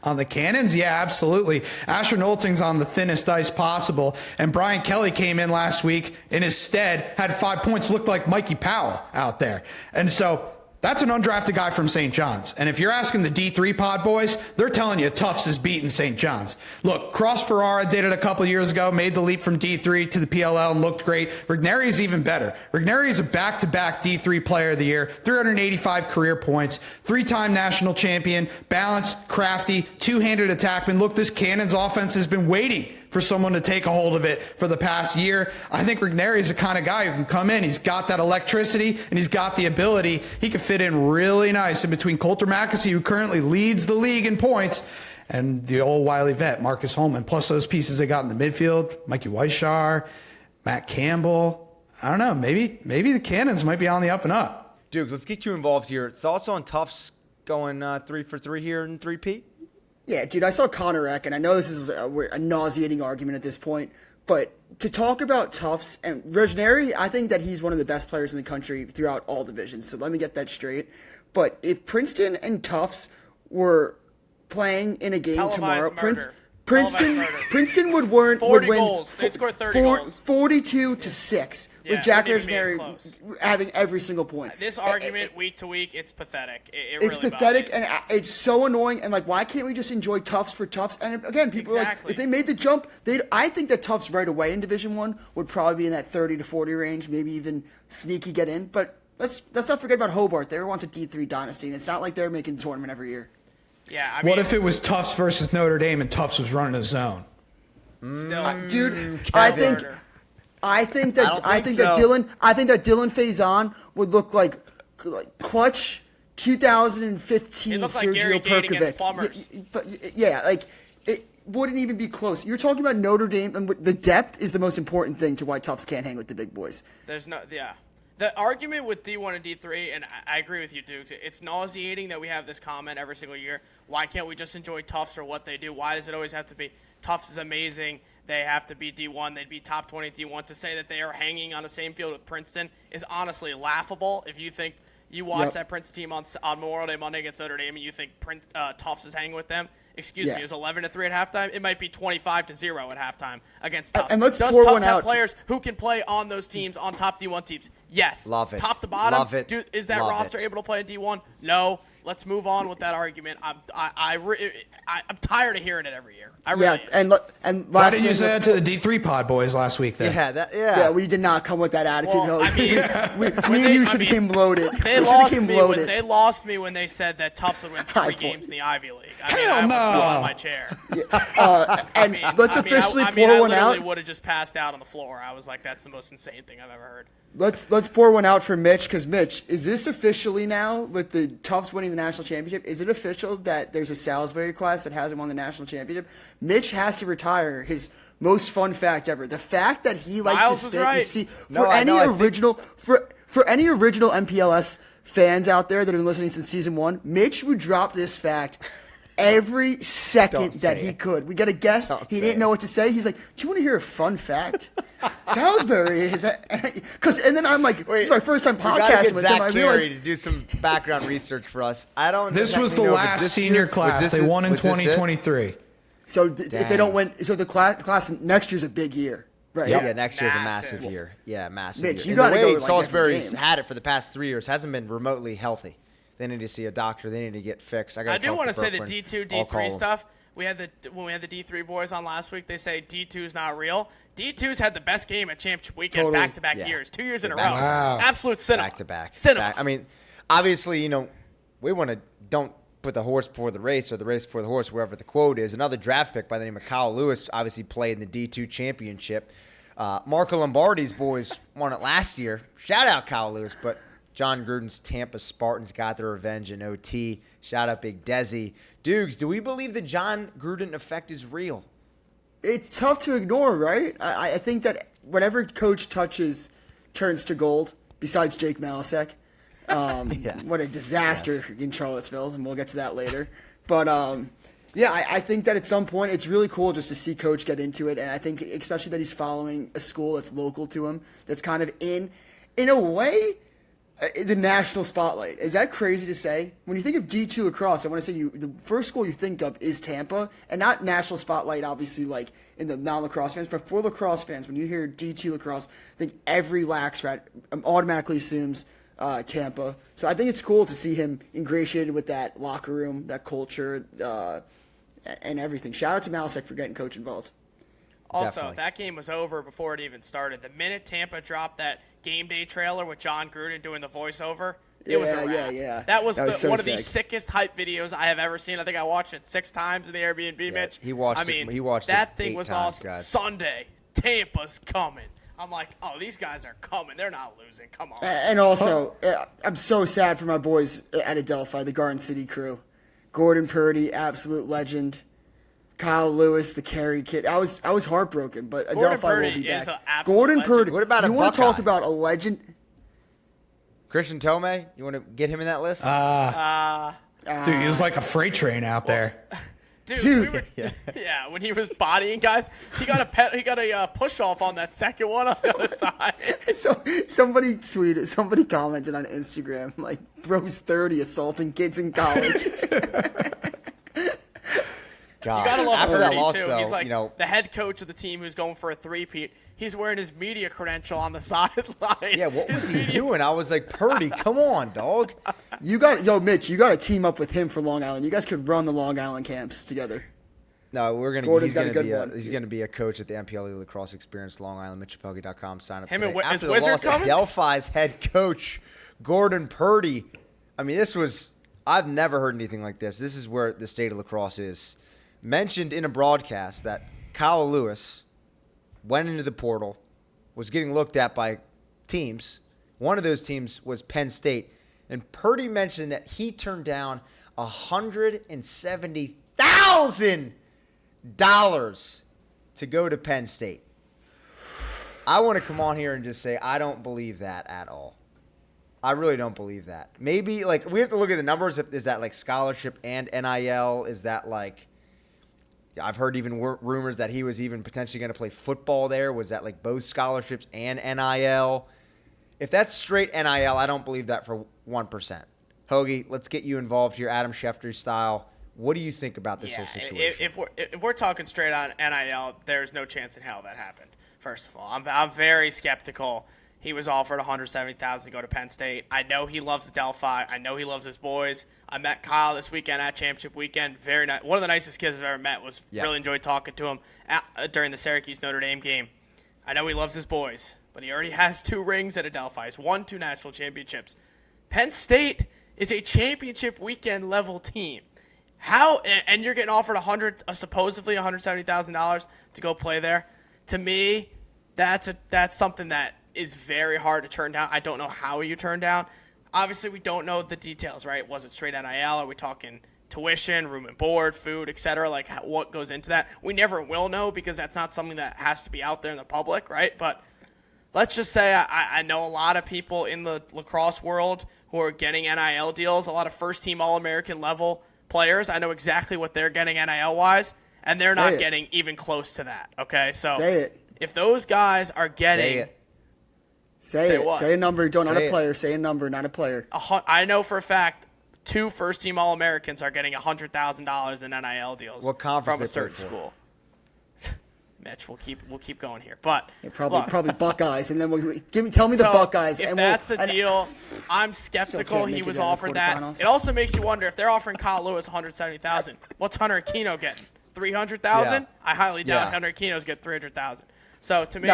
On the Cannons? Yeah, absolutely. Asher Nolting's on the thinnest ice possible, and Brian Kelly came in last week in his stead, had 5 points, looked like Mikey Powell out there. And so That's an undrafted guy from St. John's. And if you're asking the D3 pod boys, they're telling you Tufts is beating St. John's. Look, Cross Ferrara did it a couple years ago, made the leap from D3 to the PLL and looked great. Rigneri's even better. Rigneri's a back-to-back D3 player of the year, 385 career points, 3-time national champion, balanced, crafty, two-handed attackman. Look, this Cannons offense has been waiting for someone to take a hold of it for the past year. I think Rigneri is the kind of guy who can come in. He's got that electricity and he's got the ability. He can fit in really nice in between Coulter Mackesy, who currently leads the league in points, and the old wily vet, Marcus Holman. Plus those pieces they got in the midfield, Mikey Weishar, Matt Campbell. I don't know, maybe the Cannons might be on the up and up. Doogs, let's get you involved here. Thoughts on Tufts going 3 for 3 here in 3-peat? Yeah, dude, I saw Connor Eck, and I know this is a nauseating argument at this point, but to talk about Tufts and Rigneri, I think that he's one of the best players in the country throughout all divisions, so let me get that straight. But if Princeton and Tufts were playing in a game Televised tomorrow, murder. Princeton would win 40 goals. They'd score 30 goals. 42-6 with Jack Rigneri having every single point. This argument week to week, it's pathetic. It's really pathetic, and it's so annoying. And why can't we just enjoy Tufts for Tufts? And again, people are like, if they made the jump, I think that Tufts right away in Division I would probably be in that 30 to 40 range, maybe even sneaky get in. But let's not forget about Hobart. They were once a D3 dynasty, and it's not like they're making the tournament every year. Yeah, I mean, what if it was Tufts versus Notre Dame and Tufts was running a zone? Dude, I think that Dylan Faison would look like clutch 2015 like Sergio Perkovic. Yeah, it wouldn't even be close. You're talking about Notre Dame, and the depth is the most important thing to why Tufts can't hang with the big boys. The argument with D1 and D3, and I agree with you, Doogs, it's nauseating that we have this comment every single year. Why can't we just enjoy Tufts for what they do? Why does it always have to be Tufts is amazing, they have to be D1, they'd be top 20 D1? To say that they are hanging on the same field with Princeton is honestly laughable. If you think you watch that Princeton team on Memorial Day Monday against Notre Dame and you think Tufts is hanging with them, excuse me, it was 11-3 at halftime. It might be 25-0 at halftime against Tufts. And let's Does pour Tufts one have out. players who can play on those teams, on top D1 teams? Yes. Love it. Top to bottom. Love it. Dude, is that Love roster it. able to play in D1? No. Let's move on with that argument. I'm tired of hearing it every year. I really am. and Why didn't you say that to the D3 pod boys last week then? Yeah, we did not come with that attitude. Well, I mean, me and you should have came loaded. They lost me when they said that Tufts would win 3 games in the Ivy League. I almost fell out of my chair. Let's officially pour one out. I literally would have just passed out on the floor. I was like, that's the most insane thing I've ever heard. Let's pour one out for Mitch, because Mitch, is this officially now with the Tufts winning the national championship? Is it official that there's a Salisbury class that hasn't won the national championship? Mitch has to retire his most fun fact ever. The fact that he liked Miles to was spit right. and see for any original MPLS fans out there that have been listening since season 1, Mitch would drop this fact every second that he could. We got a guest. He didn't know what to say. He's like, "Do you want to hear a fun fact?" Salisbury is that? And then I'm like, "This is my first time podcasting with him." I realized to do some background research for us. This was the last senior class. They won in 2023. So if they don't win, so the class next year's a big year, right? Yeah, next year's a massive year. Yeah, massive Mitch, year. you gotta go to, Salisbury's every game. had it for the past 3 years. Hasn't been remotely healthy. They need to see a doctor. They need to get fixed. I do want to say the D2, D3 stuff. When we had the D3 boys on last week, they say D2 is not real. D2's had the best game at championship weekend back-to-back years, 2 years in a row. Wow. Absolute cinema. Back-to-back. Cinema. I mean, obviously, we want to don't put the horse before the race or the race before the horse, wherever the quote is. Another draft pick by the name of Kyle Lewis obviously played in the D2 championship. Marco Lombardi's boys won it last year. Shout out Kyle Lewis, but John Gruden's Tampa Spartans got their revenge in OT. Shout out Big Desi. Doogs, do we believe the John Gruden effect is real? It's tough to ignore, right? I think that whatever coach touches turns to gold, besides Jake Malasek. What a disaster in Charlottesville, and we'll get to that later. But, I think that at some point it's really cool just to see Coach get into it, and I think especially that he's following a school that's local to him, that's kind of in a way, the national spotlight. Is that crazy to say? When you think of D2 lacrosse, I want to say the first school you think of is Tampa, and not national spotlight, obviously, like in the non-lacrosse fans, but for lacrosse fans, when you hear D2 lacrosse, I think every lax rat automatically assumes Tampa. So I think it's cool to see him ingratiated with that locker room, that culture, and everything. Shout out to Malasek for getting coach involved. Also, Definitely. that game was over before it even started. The minute Tampa dropped that game day trailer with John Gruden doing the voiceover, it was a wrap. Yeah. That was, so one of the sick. sickest hype videos I have ever seen. I think I watched it 6 times in the Airbnb, Mitch. He watched I mean, it. He watched that it thing 8 was times, awesome. guys. Sunday, Tampa's coming. I'm like, oh, these guys are coming. They're not losing. Come on. And also, I'm so sad for my boys at Adelphi, the Garden City crew. Gordon Purdy, absolute legend. Kyle Lewis, the carry kid. I was heartbroken, but Gordon Adelphi Purdy will be is back. an absolute Gordon legend. Purdy. What about you a want to talk Buckeye? about a legend? Christian Tomei, you want to get him in that list? Dude, he was like a freight train out there. Dude. When he was bodying guys, he got a push off on that second one on the other side. So somebody commented on Instagram, like, bro's 30 assaulting kids in college. God. You gotta love After that Purdy, loss, too. though, He's like you know, the head coach of the team who's going for a three-peat. He's wearing his media credential on the sideline. yeah, what was he doing? I was like, Purdy, come on, dog. Mitch, you got to team up with him for Long Island. You guys could run the Long Island camps together. No, Gordon's he's got a gonna good be one. he's gonna be a coach at the MPLE Lacrosse Experience, Long Island. MitchellPehlke.com. Sign up Him today. and After is the Wizard loss, coming? Delphi's head coach Gordon Purdy. I mean, I've never heard anything like this. This is where the state of lacrosse is. Mentioned in a broadcast that Kyle Lewis went into the portal, was getting looked at by teams. One of those teams was Penn State, and Purdy mentioned that he turned down $170,000 to go to Penn State. I want to come on here and just say I don't believe that at all. I really don't believe that. Maybe, like, we have to look at the numbers. Is that, like, scholarship and NIL? Is that, like, I've heard even rumors that he was even potentially going to play football there. Was that, like, both scholarships and NIL? If that's straight NIL, I don't believe that for 1%. Hoagie, let's get you involved here, Adam Schefter style. What do you think about this whole situation? If we're talking straight on NIL, there's no chance in hell that happened. First of all, I'm very skeptical. He was offered $170,000 to go to Penn State. I know he loves Adelphi. I know he loves his boys. I met Kyle this weekend at Championship Weekend. Very nice. One of the nicest kids I've ever met. Really enjoyed talking to him during the Syracuse Notre Dame game. I know he loves his boys, but he already has 2 rings at Adelphi. He's won 2 national championships. Penn State is a championship weekend level team. How and you're getting offered supposedly $170,000 to go play there? To me, that's something that is very hard to turn down. I don't know how you turn down. Obviously, we don't know the details, right? Was it straight NIL? Are we talking tuition, room and board, food, etc.? Like, what goes into that? We never will know because that's not something that has to be out there in the public, right? But let's just say I know a lot of people in the lacrosse world who are getting NIL deals, a lot of first-team All-American level players. I know exactly what they're getting NIL-wise, and they're not getting even close to that, okay? So if those guys are getting – Say it. What? Say a number. Not a player. Say a number, not a player. I know for a fact 2 first-team All-Americans are getting $100,000 in NIL deals. What conference from a certain school? Mitch, we'll keep going here, but probably Buckeyes, and then tell me the Buckeyes. If and that's the deal, I'm skeptical he was offered that. It also makes you wonder if they're offering Kyle Lewis $170,000. What's Hunter Aquino getting? $300,000? Yeah. I highly doubt Hunter Aquino's get $300,000. So to me.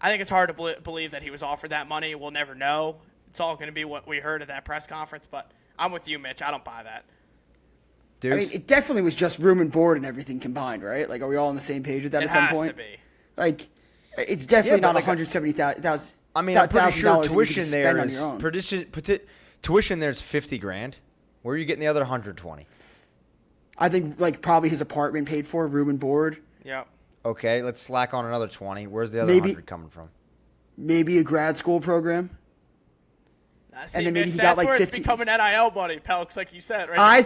I think it's hard to believe that he was offered that money. We'll never know. It's all going to be what we heard at that press conference, but I'm with you, Mitch. I don't buy that. Doogs? I mean, it definitely was just room and board and everything combined, right? Like, are we all on the same page with that at some point? It has to be. Like, it's definitely not $170,000. I mean, I'm pretty sure tuition there is tuition there's $50,000. Where are you getting the other $120,000? I think, like, probably his apartment paid for, room and board. Yep. Okay, let's slack on another 20. Where's the other 100 coming from? Maybe a grad school program. And then maybe he got like 50. It's becoming NIL money, Pehlke, like you said, right? I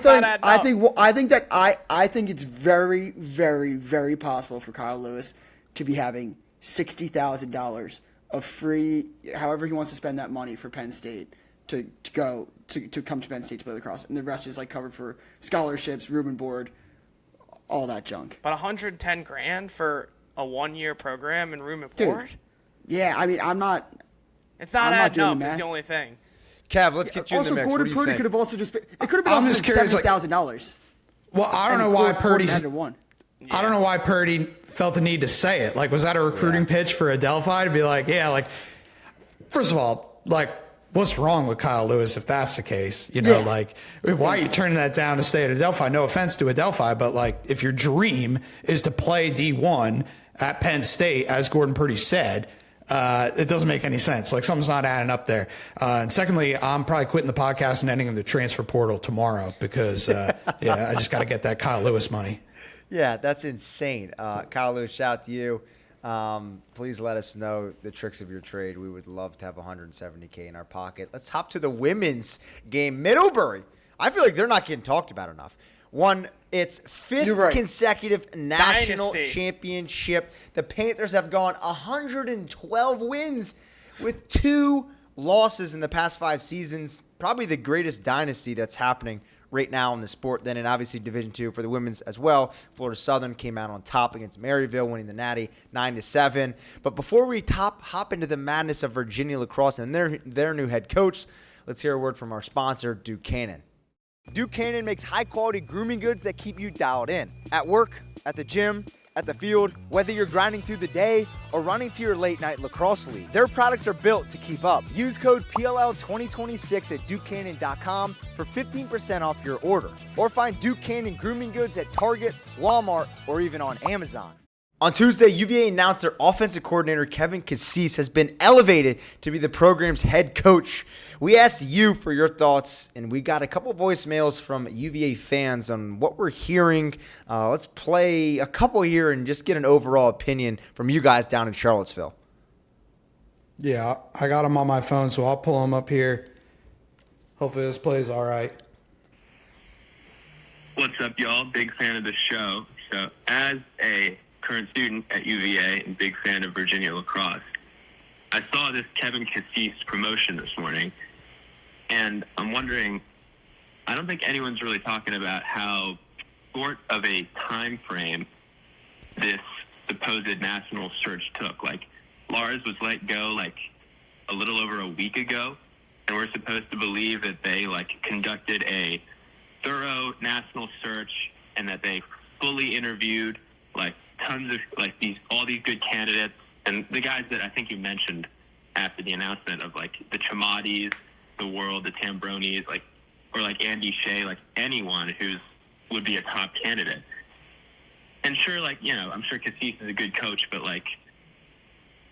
think it's very, very, very possible for Kyle Lewis to be having $60,000 of free, however he wants to spend that money for Penn State to come to Penn State to play lacrosse, and the rest is like covered for scholarships, room and board, all that junk. But $110,000 for a 1-year program and room and board? Yeah, I mean, I'm not. It's not adding up. It's the only thing. Kev, let's get you in the mix. Gordon what do you Purdy think? could have also just been. It could have been I'm also just curious, like- $70,000. Well, I don't know why Purdy. had to won. I don't know why Purdy felt the need to say it. Like, was that a recruiting pitch for Adelphi to be like, yeah, like, first of all, like, what's wrong with Kyle Lewis if that's the case? You know, like, why are you turning that down to stay at Adelphi? No offense to Adelphi, but like, if your dream is to play D1 at Penn State, as Gordon Purdy said, it doesn't make any sense. Like, something's not adding up there. And secondly, I'm probably quitting the podcast and ending the transfer portal tomorrow because, I just got to get that Kyle Lewis money. Yeah, that's insane. Kyle Lewis, shout out to you. Please let us know the tricks of your trade. We would love to have $170K in our pocket. Let's hop to the women's game. Middlebury. I feel like they're not getting talked about enough. Won its fifth consecutive national championship. The Panthers have gone 112 wins with 2 losses in the past 5 seasons. Probably the greatest dynasty that's happening right now in the sport. Then in obviously Division II for the women's as well. Florida Southern came out on top against Maryville, winning the Natty 9-7. But before we hop into the madness of Virginia lacrosse and their new head coach, let's hear a word from our sponsor, Duke Cannon. Duke Cannon makes high-quality grooming goods that keep you dialed in. At work, at the gym, at the field, whether you're grinding through the day or running to your late-night lacrosse league, their products are built to keep up. Use code PLL2026 at DukeCannon.com for 15% off your order. Or find Duke Cannon grooming goods at Target, Walmart, or even on Amazon. On Tuesday, UVA announced their offensive coordinator, Kevin Cuse, has been elevated to be the program's head coach. We asked you for your thoughts, and we got a couple voicemails from UVA fans on what we're hearing. Let's play a couple here and just get an overall opinion from you guys down in Charlottesville. Yeah, I got them on my phone, so I'll pull them up here. Hopefully this plays all right. What's up, y'all? Big fan of the show. So as a current student at UVA and big fan of Virginia lacrosse, I saw this Kevin Cuse promotion this morning, and I'm wondering, I don't think anyone's really talking about how short of a time frame this supposed national search took. Like, Lars was let go like a little over a week ago, and we're supposed to believe that they conducted a thorough national search and that they fully interviewed tons of all these good candidates, and the guys that I think you mentioned after the announcement of the Chamatis, the world, the Tambronis, or Andy Shea, anyone would be a top candidate. And sure, I'm sure Cuse is a good coach, but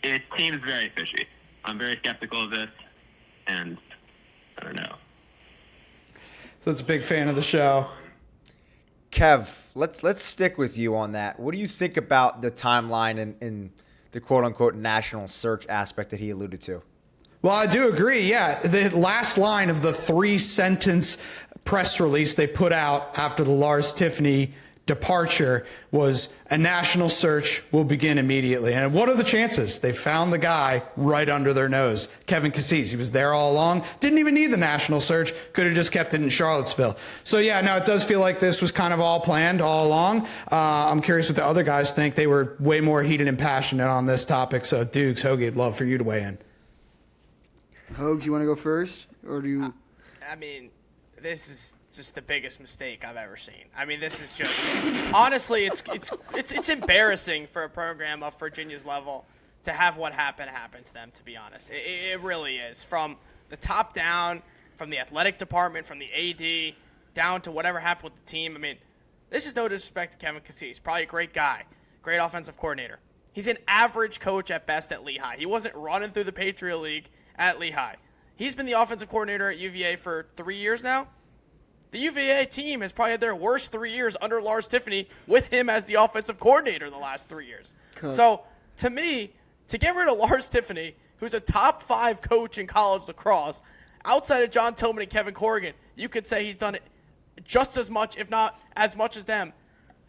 it seems very fishy. I'm very skeptical of this, and I don't know. So it's a big fan of the show. Kev, let's stick with you on that. What do you think about the timeline and the quote-unquote national search aspect that he alluded to? Well, I do agree, yeah. The last line of the 3-sentence press release they put out after the Lars Tiffany departure was a national search will begin immediately. And what are the chances? They found the guy right under their nose, Kevin Cuse. He was there all along. Didn't even need the national search. Could have just kept it in Charlottesville. So, yeah, no, it does feel like this was kind of all planned all along. I'm curious what the other guys think. They were way more heated and passionate on this topic. So, Doogs, Hoagie, I'd love for you to weigh in. Hoags, you want to go first? Or do you... I mean, this is just the biggest mistake I've ever seen. I mean, this is just honestly, it's embarrassing for a program of Virginia's level to have what happened happen to them. To be honest, it really is. From the top down, from the athletic department, from the AD down to whatever happened with the team. I mean, this is no disrespect to Kevin Cuse. He's probably a great guy, great offensive coordinator. He's an average coach at best at Lehigh. He wasn't running through the Patriot League at Lehigh. He's been the offensive coordinator at UVA for 3 years now. The UVA team has probably had their worst 3 years under Lars Tiffany with him as the offensive coordinator the last 3 years. Good. So, to me, to get rid of Lars Tiffany, who's a top 5 coach in college lacrosse, outside of John Tillman and Kevin Corrigan, you could say he's done it just as much, if not as much as them,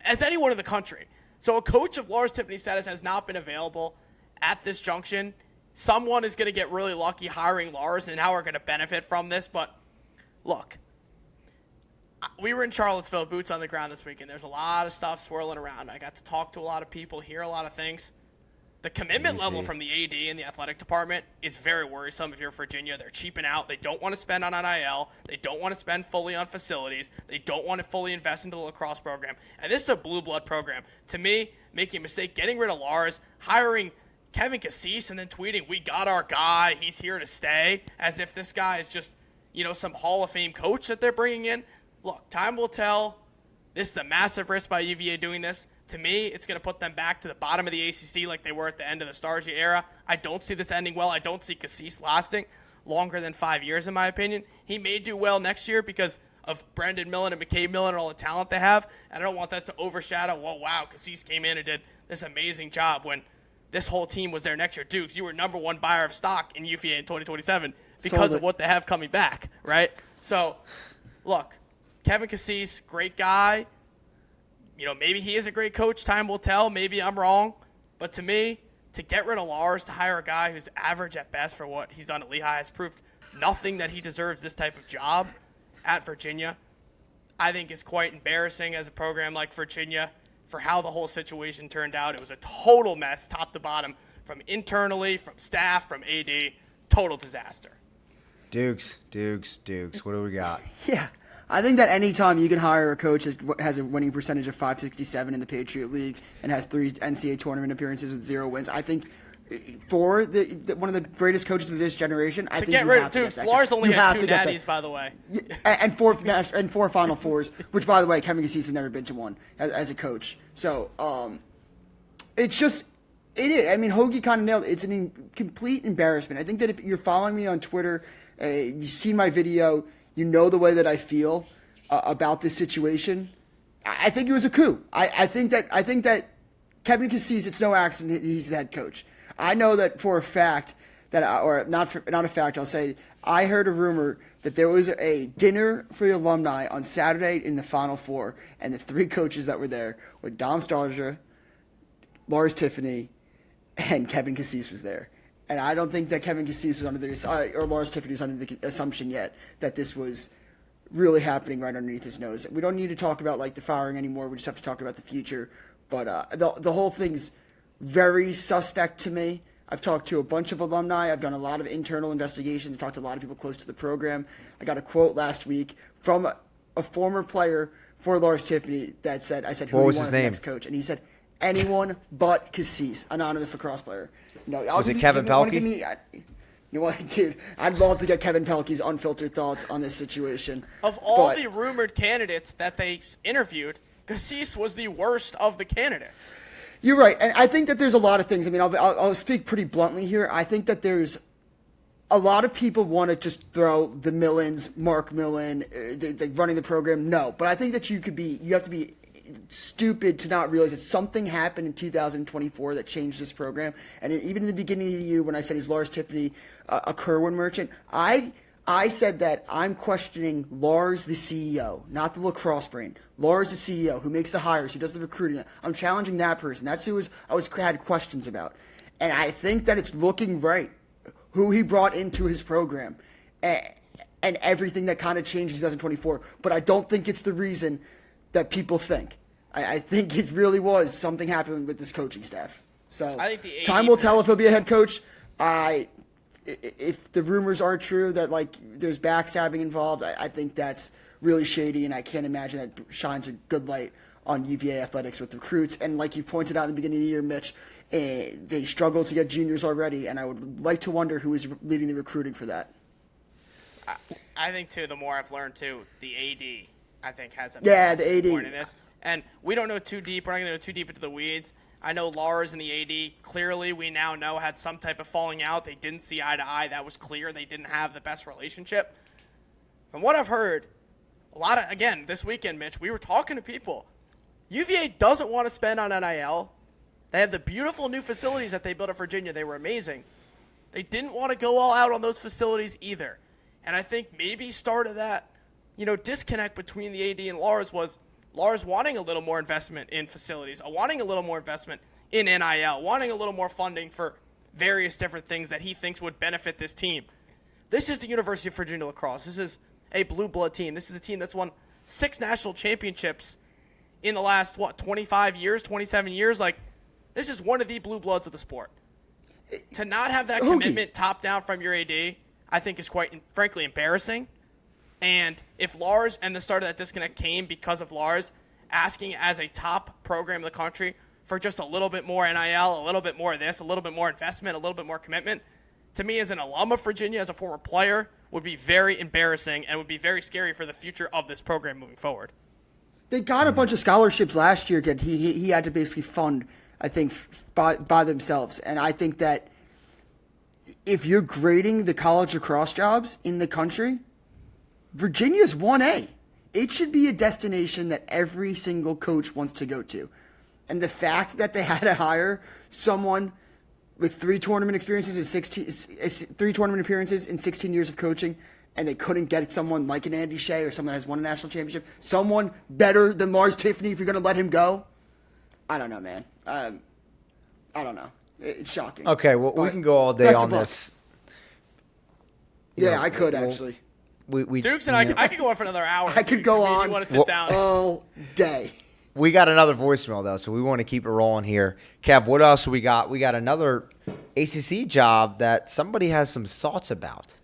as anyone in the country. So a coach of Lars Tiffany's status has not been available at this junction. Someone is going to get really lucky hiring Lars, and now we're going to benefit from this. But, look, we were in Charlottesville, boots on the ground this weekend. There's a lot of stuff swirling around. I got to talk to a lot of people, hear a lot of things. The commitment Easy. level from the AD and the athletic department is very worrisome if you're Virginia. They're cheaping out. They don't want to spend on NIL. They don't want to spend fully on facilities. They don't want to fully invest into the lacrosse program. And this is a blue blood program. To me, making a mistake, getting rid of Lars, hiring Kevin Cuse, and then tweeting, "We got our guy. He's here to stay," as if this guy is just, some Hall of Fame coach that they're bringing in. Look, time will tell. This is a massive risk by UVA doing this. To me, it's going to put them back to the bottom of the ACC like they were at the end of the Stargy era. I don't see this ending well. I don't see Cuse lasting longer than 5 years, in my opinion. He may do well next year because of Brendan Millen and McCabe Millen and all the talent they have, and I don't want that to overshadow, wow, Cuse came in and did this amazing job when this whole team was there next year. Doogs, you were number one buyer of stock in UVA in 2027 because of what they have coming back, right? So, look, Kevin Cuse, great guy. Maybe he is a great coach. Time will tell. Maybe I'm wrong. But to me, to get rid of Lars, to hire a guy who's average at best for what he's done at Lehigh has proved nothing that he deserves this type of job at Virginia, I think is quite embarrassing as a program like Virginia for how the whole situation turned out. It was a total mess, top to bottom, from internally, from staff, from AD. Total disaster. Dukes. What do we got? Yeah. I think that any time you can hire a coach that has a winning percentage of .567 in the Patriot League and has 3 NCAA tournament appearances with 0 wins, I think for one of the greatest coaches of this generation, I think get rid of Dukes. Lars only had 2 natties, by the way. And 4 Final Fours, which, by the way, Kevin Cuse has never been to one as a coach. So it's just – it is. I mean, Hoagie kind of nailed it. It's a complete embarrassment. I think that if you're following me on Twitter, you've seen my video – you know the way that I feel about this situation. I think it was a coup. I think that Kevin Cuse, it's no accident he's the head coach. I know that for a fact not a fact. I'll say I heard a rumor that there was a dinner for the alumni on Saturday in the Final Four, and the 3 coaches that were there were Dom Starja, Lars Tiffany, and Kevin Cuse was there. And I don't think that Kevin Cuse was under or Lars Tiffany was under the assumption yet that this was really happening right underneath his nose. We don't need to talk about the firing anymore. We just have to talk about the future. But the whole thing's very suspect to me. I've talked to a bunch of alumni. I've done a lot of internal investigations. I've talked to a lot of people close to the program. I got a quote last week from a former player for Lars Tiffany that said, "Who do you want as the next coach?" And he said, "Anyone but Cuse," anonymous lacrosse player. Was it Kevin Pehlke? You know what, dude? I'd love to get Kevin Pehlke's unfiltered thoughts on this situation. Of all the rumored candidates that they interviewed, Cuse was the worst of the candidates. You're right, and I think that there's a lot of things. I mean, I'll speak pretty bluntly here. I think that there's a lot of people want to just throw the Millens, Mark Millen, running the program. No, but I think that you have to be stupid to not realize that something happened in 2024 that changed this program. And even in the beginning of the year, when I said, "Is Lars Tiffany a Kerwin merchant?" I said that I'm questioning Lars, the CEO, not the lacrosse brain. Lars, the CEO, who makes the hires, who does the recruiting. I'm challenging that person. That's who I had questions about. And I think that it's looking right, who he brought into his program, and everything that kind of changed in 2024. But I don't think it's the reason that people think. I think it really was something happened with this coaching staff. So I think time will tell if he'll be a head coach. If the rumors are true that there's backstabbing involved, I think that's really shady, and I can't imagine that shines a good light on UVA athletics with recruits. And like you pointed out in the beginning of the year, Mitch, they struggle to get juniors already, and I would like to wonder who is leading the recruiting for that. I think, too, the more I've learned, too, the AD, I think, has a the AD point in this. And we don't know too deep. We're not going to go too deep into the weeds. I know Lars and the AD, clearly we now know had some type of falling out. They didn't see eye to eye. That was clear. They didn't have the best relationship. From what I've heard, again, this weekend, Mitch, we were talking to people. UVA doesn't want to spend on NIL. They have the beautiful new facilities that they built at Virginia. They were amazing. They didn't want to go all out on those facilities either. And I think maybe start of that, disconnect between the AD and Lars was Lars wanting a little more investment in facilities, wanting a little more investment in NIL, wanting a little more funding for various different things that he thinks would benefit this team. This is the University of Virginia Lacrosse. This is a blue blood team. This is a team that's won 6 national championships in the last, 25 years, 27 years? This is one of the blue bloods of the sport. To not have that Oogie. commitment top down from your AD, I think is quite, frankly, embarrassing. And if Lars and the start of that disconnect came because of Lars asking as a top program in the country for just a little bit more NIL, a little bit more of this, a little bit more investment, a little bit more commitment, to me as an alum of Virginia, as a former player, would be very embarrassing and would be very scary for the future of this program moving forward. They got a bunch of scholarships last year. Again, he had to basically fund, I think, by themselves. And I think that if you're grading the college lacrosse jobs in the country, Virginia's 1A. It should be a destination that every single coach wants to go to. And the fact that they had to hire someone with 3 tournament appearances in 16 years of coaching, and they couldn't get someone like an Andy Shea or someone that has won a national championship, someone better than Lars Tiffany if you're going to let him go, I don't know, man. I don't know. It's shocking. Okay, well, we can go all day on this. Yeah, I could actually. Doogs and I could go on for another hour. I could go on you want to sit down all day. We got another voicemail, though, so we want to keep it rolling here. Kev, what else we got? We got another ACC job that somebody has some thoughts about.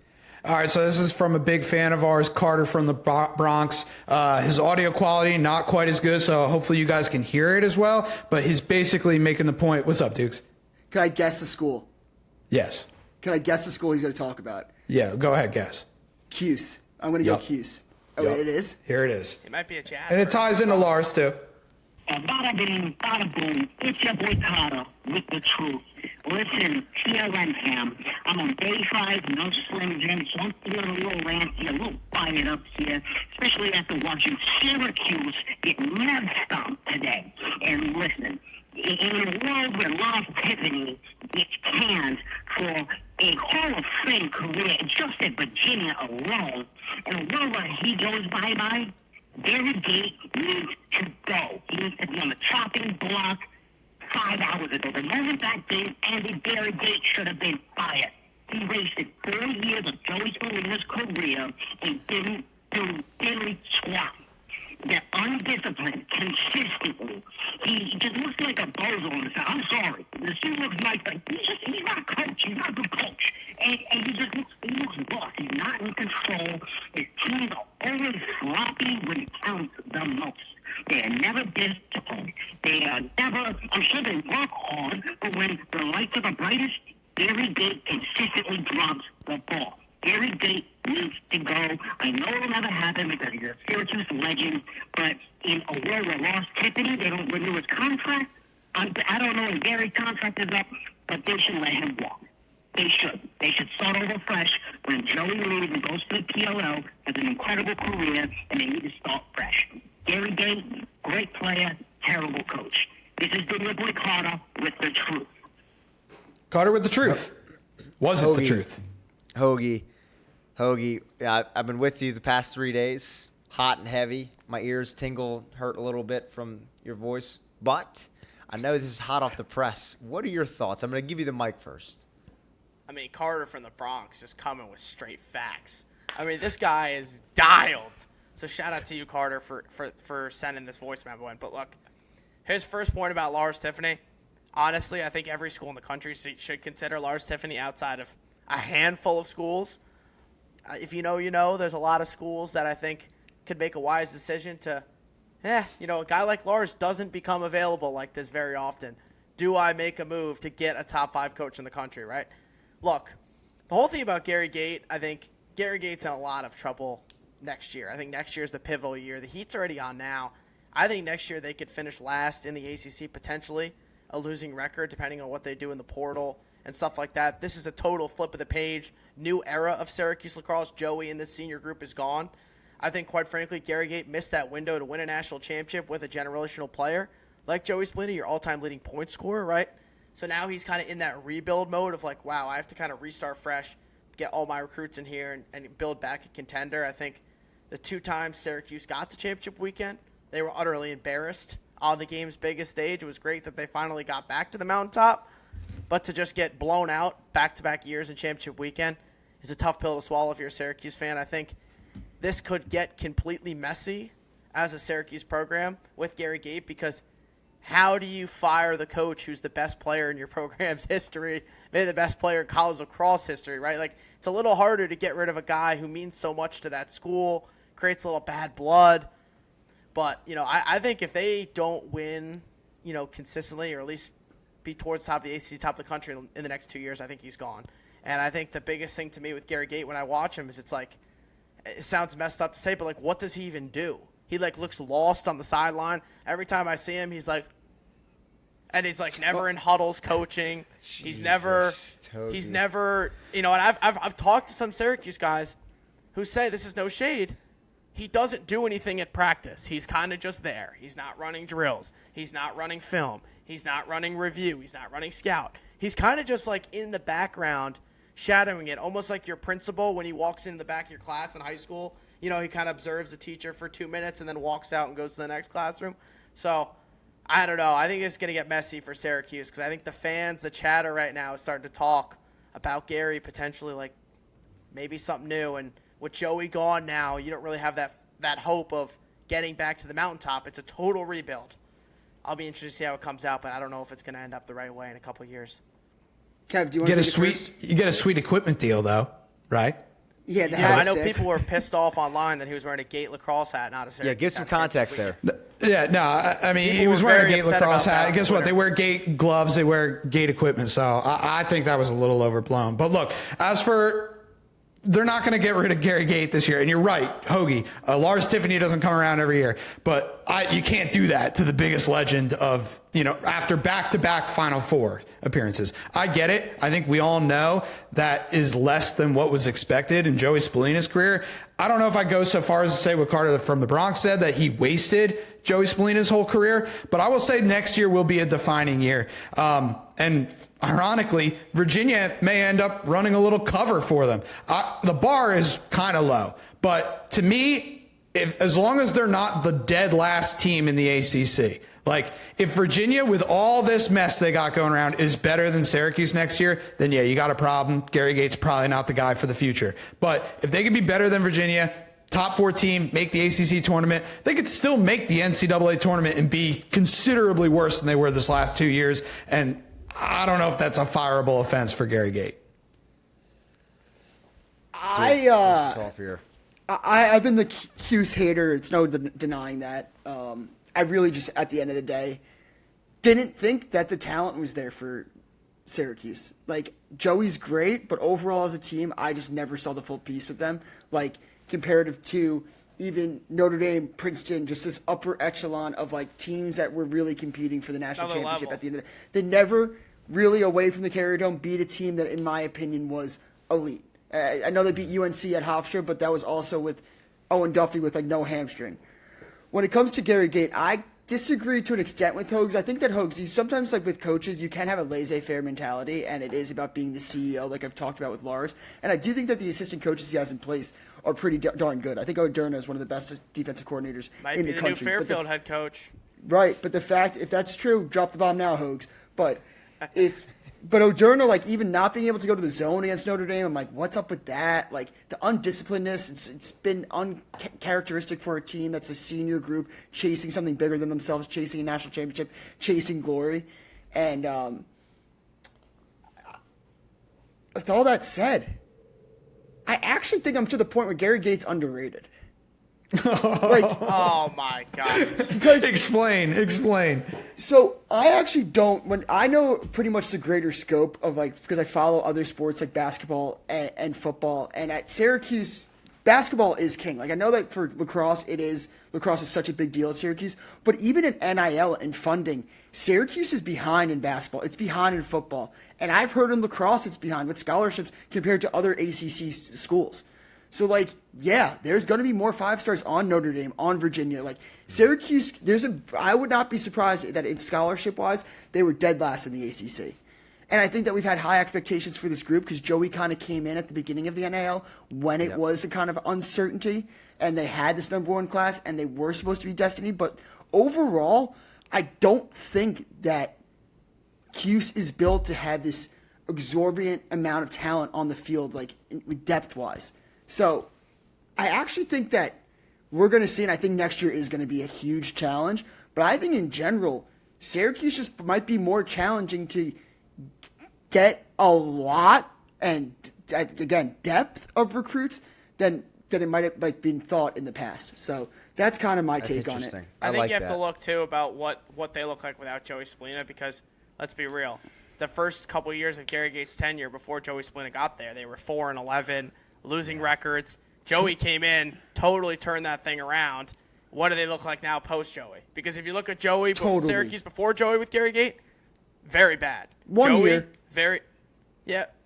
All right, so this is from a big fan of ours, Carter from the Bronx. His audio quality, not quite as good, so hopefully you guys can hear it as well. But he's basically making the point. What's up, Dukes? Can I guess the school? Yes. Can I guess the school he's going to talk about? Yeah, go ahead, guess. Cuse. I'm going to go Cuse. Oh, Yep. it is? Here it is. It might be a jazz. And it ties into Lars, too. Bada bing, bada boom. It's your boy Carter with the truth. Listen, PLN fam, I'm on day 5, no Slim Jim, so I'm feeling a little ranty, a little fired up here, especially after watching Syracuse get messed up today. And listen, in a world where Lars Tiffany gets canned for a Hall of Fame career just at Virginia alone, in a world where he goes bye-bye, Tailgate needs to go. He needs to be on the chopping block 5 hours ago. The moment that day ended, Tailgate should have been fired. He wasted 4 years of Joey Spallina's career and didn't do diddly squat. They're undisciplined consistently. He just looks like a bozo on the side. I'm sorry. The suit looks nice, but he's not a coach. He's not a good coach. And he looks lost. He's not in control. His teams are always sloppy when it counts the most. They are never disciplined. They are never, I'm sure they work hard, but when the lights are the brightest, Tailgate consistently drops the ball. Tailgate needs to go. I know it'll never happen because he's a Syracuse legend, but in a world where Lars Tiffany, they don't renew his contract. I don't know if Gary's contract is up, but they should let him walk. They should. They should start over fresh when Joey leaves and goes to the PLL, has an incredible career, and they need to start fresh. Tailgate, great player, terrible coach. This is the boy Carter with the truth. Carter with the truth. Was it the truth? Hoagie, I've been with you the past 3 days, hot and heavy. My ears tingle, hurt a little bit from your voice, but I know this is hot off the press. What are your thoughts? I'm going to give you the mic first. I mean, Carter from the Bronx just coming with straight facts. I mean, this guy is dialed. So shout out to you, Carter, for sending this voice memo in. But look, his first point about Lars Tiffany, honestly, I think every school in the country should consider Lars Tiffany outside of a handful of schools. If you know, you know. There's a lot of schools that I think could make a wise decision to, a guy like Lars doesn't become available like this very often. Do I make a move to get a top 5 coach in the country, right? Look, the whole thing about Gary Gate, I think Gary Gate's in a lot of trouble next year. I think next year is the pivotal year. The heat's already on now. I think next year they could finish last in the ACC, potentially a losing record depending on what they do in the portal and stuff like that. This is a total flip of the page, new era of Syracuse lacrosse. Joey in this senior group is gone. I think, quite frankly, Gary Gate missed that window to win a national championship with a generational player like Joey Spallina, your all-time leading point scorer, right? So now he's kind of in that rebuild mode of like, wow, I have to kind of restart fresh, get all my recruits in here and build back a contender. I think the 2 times Syracuse got to championship weekend, they were utterly embarrassed on the game's biggest stage. It was great that they finally got back to the mountaintop. But to just get blown out back-to-back years in championship weekend is a tough pill to swallow if you're a Syracuse fan. I think this could get completely messy as a Syracuse program with Gary Gate because how do you fire the coach who's the best player in your program's history, maybe the best player in college lacrosse history, right? Like, it's a little harder to get rid of a guy who means so much to that school, creates a little bad blood. But, I think if they don't win, consistently, or at least be towards top of the ACC, top of the country in the next 2 years, I think he's gone. And I think the biggest thing to me with Gary Gate when I watch him is it's like, it sounds messed up to say, but like, what does he even do? He like looks lost on the sideline. Every time I see him, he's like, and he's like never in huddles coaching. He's never, and I've talked to some Syracuse guys who say, this is no shade, he doesn't do anything at practice. He's kind of just there. He's not running drills. He's not running film. He's not running review. He's not running scout. He's kind of just like in the background, shadowing it, almost like your principal when he walks in the back of your class in high school. He kind of observes the teacher for 2 minutes and then walks out and goes to the next classroom. So, I don't know. I think it's going to get messy for Syracuse because I think the fans, the chatter right now is starting to talk about Gary potentially like maybe something new. And with Joey gone now, you don't really have that hope of getting back to the mountaintop. It's a total rebuild. I'll be interested to see how it comes out, but I don't know if it's going to end up the right way in a couple of years. Kev, do you want to you get a sweet equipment deal though, right? Yeah, I know people were pissed off online that he was wearing a Gate lacrosse hat, not a Syracuse. Yeah, give some context there. Yeah, no, I mean, People he was were wearing a very Gate upset lacrosse about that hat. on Guess what? Twitter. They wear Gate gloves. They wear Gate equipment. So I think that was a little overblown. But look, as for they're not going to get rid of Gary Gate this year. And you're right, Hoagie. Lars Tiffany doesn't come around every year. But you can't do that to the biggest legend of, after back-to-back Final Four appearances. I get it. I think we all know that is less than what was expected in Joey Spallina's career. I don't know if I go so far as to say what Carter from the Bronx said, that he wasted Joey Spallina's whole career. But I will say next year will be a defining year. And ironically, Virginia may end up running a little cover for them. The bar is kind of low. But to me, as long as they're not the dead last team in the ACC, like if Virginia, with all this mess they got going around, is better than Syracuse next year, then yeah, you got a problem. Gary Gate's probably not the guy for the future. But if they could be better than Virginia, top 4 team, make the ACC tournament, they could still make the NCAA tournament and be considerably worse than they were this last 2 years. And I don't know if that's a fireable offense for Gary Gate. I've been the Cuse hater. It's no denying that. I really just, at the end of the day, didn't think that the talent was there for Syracuse. Like, Joey's great, but overall as a team, I just never saw the full piece with them. Like, comparative to even Notre Dame, Princeton, just this upper echelon of, like, teams that were really competing for the national championship at the end of the day. They never really, away from the Carrier Dome, beat a team that, in my opinion, was elite. I know they beat UNC at Hofstra, but that was also with Owen Duffy with, like, no hamstring. When it comes to Gary Gate, I disagree to an extent with Hoags. I think that Hoags, you sometimes, like with coaches, you can have a laissez-faire mentality, and it is about being the CEO, like I've talked about with Lars. And I do think that the assistant coaches he has in place are pretty darn good. I think O'Derna is one of the best defensive coordinators in the country. Might be the new Fairfield head coach. Right, but the fact, if that's true, drop the bomb now, Hoags. But O'Derna, like, even not being able to go to the zone against Notre Dame, I'm like, what's up with that? Like, the undisciplinedness, it's been uncharacteristic for a team that's a senior group chasing something bigger than themselves, chasing a national championship, chasing glory. And with all that said, I actually think I'm to the point where Gary Gate's underrated. Oh my God! Because explain. So I actually don't. When I know pretty much the greater scope of, like, because I follow other sports like basketball and football, and at Syracuse, basketball is king. Like, I know that for lacrosse, lacrosse is such a big deal at Syracuse, but even in NIL and funding, Syracuse is behind in basketball. It's behind in football, and I've heard in lacrosse it's behind with scholarships compared to other ACC schools. So, like, yeah, there's going to be more 5-stars on Notre Dame, on Virginia. Like, Syracuse, I would not be surprised that if scholarship-wise, they were dead last in the ACC. And I think that we've had high expectations for this group because Joey kind of came in at the beginning of the NIL when it was a kind of uncertainty, and they had this number 1 class, and they were supposed to be destiny. But overall, I don't think that Cuse is built to have this exorbitant amount of talent on the field, like, depth-wise. So I actually think that we're going to see, and I think next year is going to be a huge challenge, but I think in general, Syracuse just might be more challenging to get a lot and, again, depth of recruits than it might have been thought in the past. So that's kind of my take on it. I think you have to look, too, about what they look like without Joey Spallina because, let's be real, it's the first couple of years of Gary Gates' tenure before Joey Spallina got there. They were 4-11, losing records. Joey came in, totally turned that thing around. What do they look like now post-Joey? Because if you look at Joey, Syracuse before Joey with Gary Gate, very bad. Year.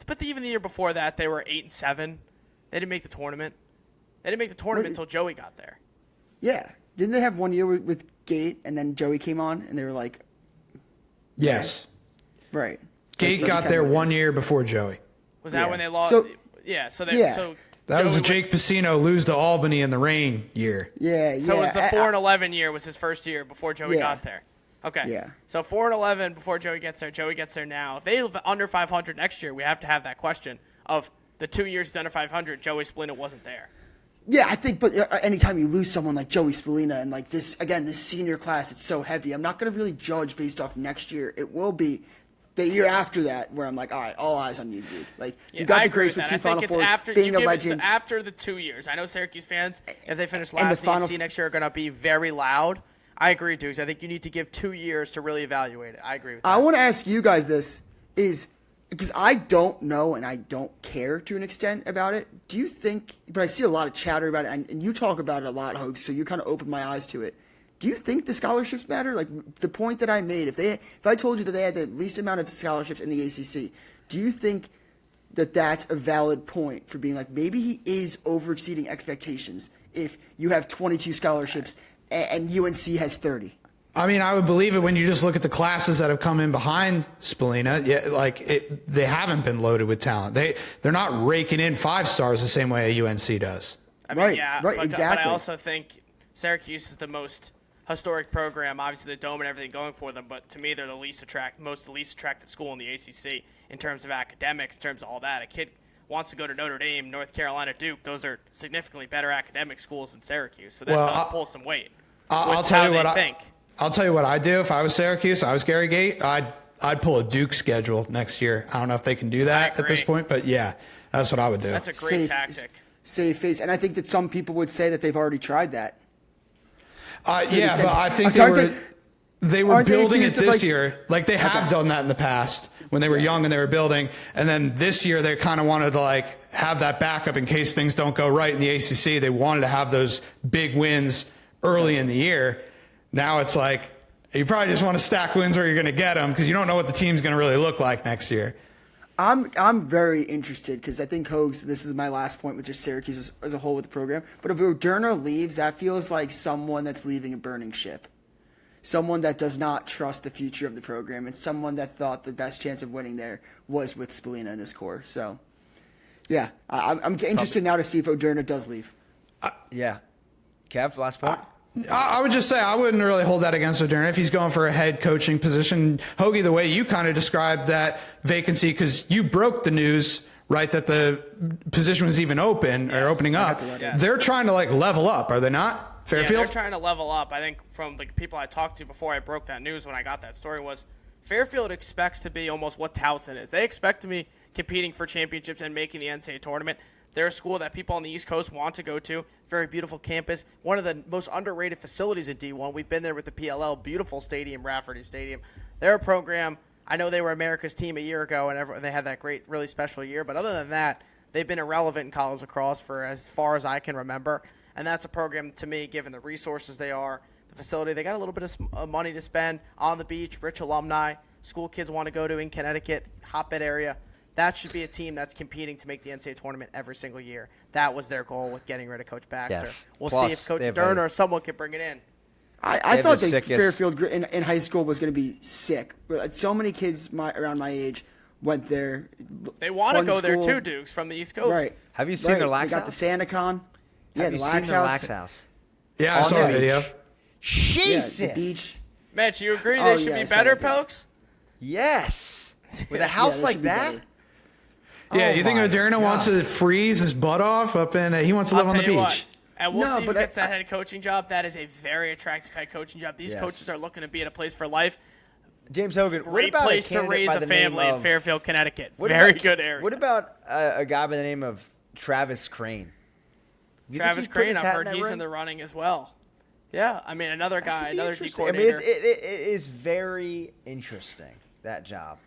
But even the year before that, they were 8-7. They didn't make the tournament. They didn't make the tournament until Joey got there. Yeah. Didn't they have 1 year with Gate, and then Joey came on, and they were like... Yes. Right. Gate got there 1 year before Joey. Was that when they lost? So that was the Jake Piscino lose to Albany in the rain year. Yeah. So it was the 4-11 year was his first year before Joey got there. Okay. Yeah. So 4-11 before Joey gets there. Joey gets there now. If they live under 500 next year, we have to have that question of the 2 years he's under 500, Joey Spallina wasn't there. Yeah, I think, but anytime you lose someone like Joey Spallina and like this, again, this senior class, it's so heavy. I'm not going to really judge based off next year. It will be the year after that where I'm like, all right, all eyes on you, dude. Like, you got the grace with 2 Final Fours, being a legend. After the 2 years. I know Syracuse fans, if they finish last in the EC next year, are going to be very loud. I agree, Doogs. I think you need to give 2 years to really evaluate it. I agree with that. I want to ask you guys this, because I don't know and I don't care to an extent about it. Do you think, but I see a lot of chatter about it, and you talk about it a lot, Hogs, so you kind of opened my eyes to it. Do you think the scholarships matter? Like the point that I made, if I told you that they had the least amount of scholarships in the ACC, do you think that that's a valid point for being like, maybe he is overexceeding expectations if you have 22 scholarships and UNC has 30? I mean, I would believe it when you just look at the classes that have come in behind Spallina. Yeah, they haven't been loaded with talent. They're not raking in 5 stars the same way a UNC does. I mean, right, but, exactly. But I also think Syracuse is the most historic program. Obviously, the dome and everything going for them, but to me, they're the least attractive school in the ACC in terms of academics, in terms of all that. A kid wants to go to Notre Dame, North Carolina, Duke. Those are significantly better academic schools than Syracuse, so that does pull some weight. I'll tell you what I'll tell you what I'd do if I was Syracuse. I was Gary Gate. I'd pull a Duke schedule next year. I don't know if they can do that at this point, but yeah, that's what I would do. That's a great tactic. Save face, and I think that some people would say that they've already tried that. Yeah, but I think they were building it this year. Like they have done that in the past when they were young and they were building. And then this year they kind of wanted to have that backup in case things don't go right in the ACC. They wanted to have those big wins early in the year. Now it's like you probably just want to stack wins where you're going to get them because you don't know what the team's going to really look like next year. I'm very interested because I think Hogs, this is my last point with just Syracuse as a whole with the program. But if Moderna leaves, that feels like someone that's leaving a burning ship. Someone that does not trust the future of the program and someone that thought the best chance of winning there was with Spallina in this core. So, yeah, I'm interested now to see if Moderna does leave. Yeah. Kev, last point? I would just say I wouldn't really hold that against Moderna if he's going for a head coaching position. Hoagie, the way you kind of described that vacancy, because you broke the news, right, that the position was even open or opening up. They're trying to level up, are they not? Fairfield? Yeah, they're trying to level up. I think from the people I talked to before I broke that news when I got that story was Fairfield expects to be almost what Towson is. They expect to be competing for championships and making the NCAA tournament. They're a school that people on the East Coast want to go to. Very beautiful campus. One of the most underrated facilities in D1. We've been there with the PLL. Beautiful stadium, Rafferty Stadium. They're a program. I know they were America's team a year ago, and they had that great, really special year. But other than that, they've been irrelevant in college lacrosse for as far as I can remember. And that's a program, to me, given the resources they are, the facility. They got a little bit of money to spend on the beach, rich alumni, school kids want to go to in Connecticut, hotbed area. That should be a team that's competing to make the NCAA tournament every single year. That was their goal with getting rid of Coach Baxter. Yes. We'll see if Coach Derner or someone can bring it in. I thought Fairfield in high school was going to be sick. So many kids around my age went there. They want to go there too, Dukes, from the East Coast. Right. Have you seen their lax house? house? They got the SantaCon. Yeah, Have you seen their lax house? Yeah, I saw the video. Jesus. Yeah, the beach. Mitch, you agree they should be better, Pelks? Yes. With a house like that? Yeah, you think Moderna wants to freeze his butt off up in? He wants to live on the beach. What, and we'll see who gets that head coaching job. That is a very attractive head coaching job. These coaches are looking to be at a place for life. James Hogan, what Great about place a to candidate raise by a the name family in of- Fairfield, Connecticut. What Very about- good area. What about a guy by the name of Travis Crane? You think Travis he'd put Crane, his I've hat heard that he's ring? in the running as well. Yeah, I mean, another guy, another D Interesting. I mean, coordinator. it is very interesting, that job.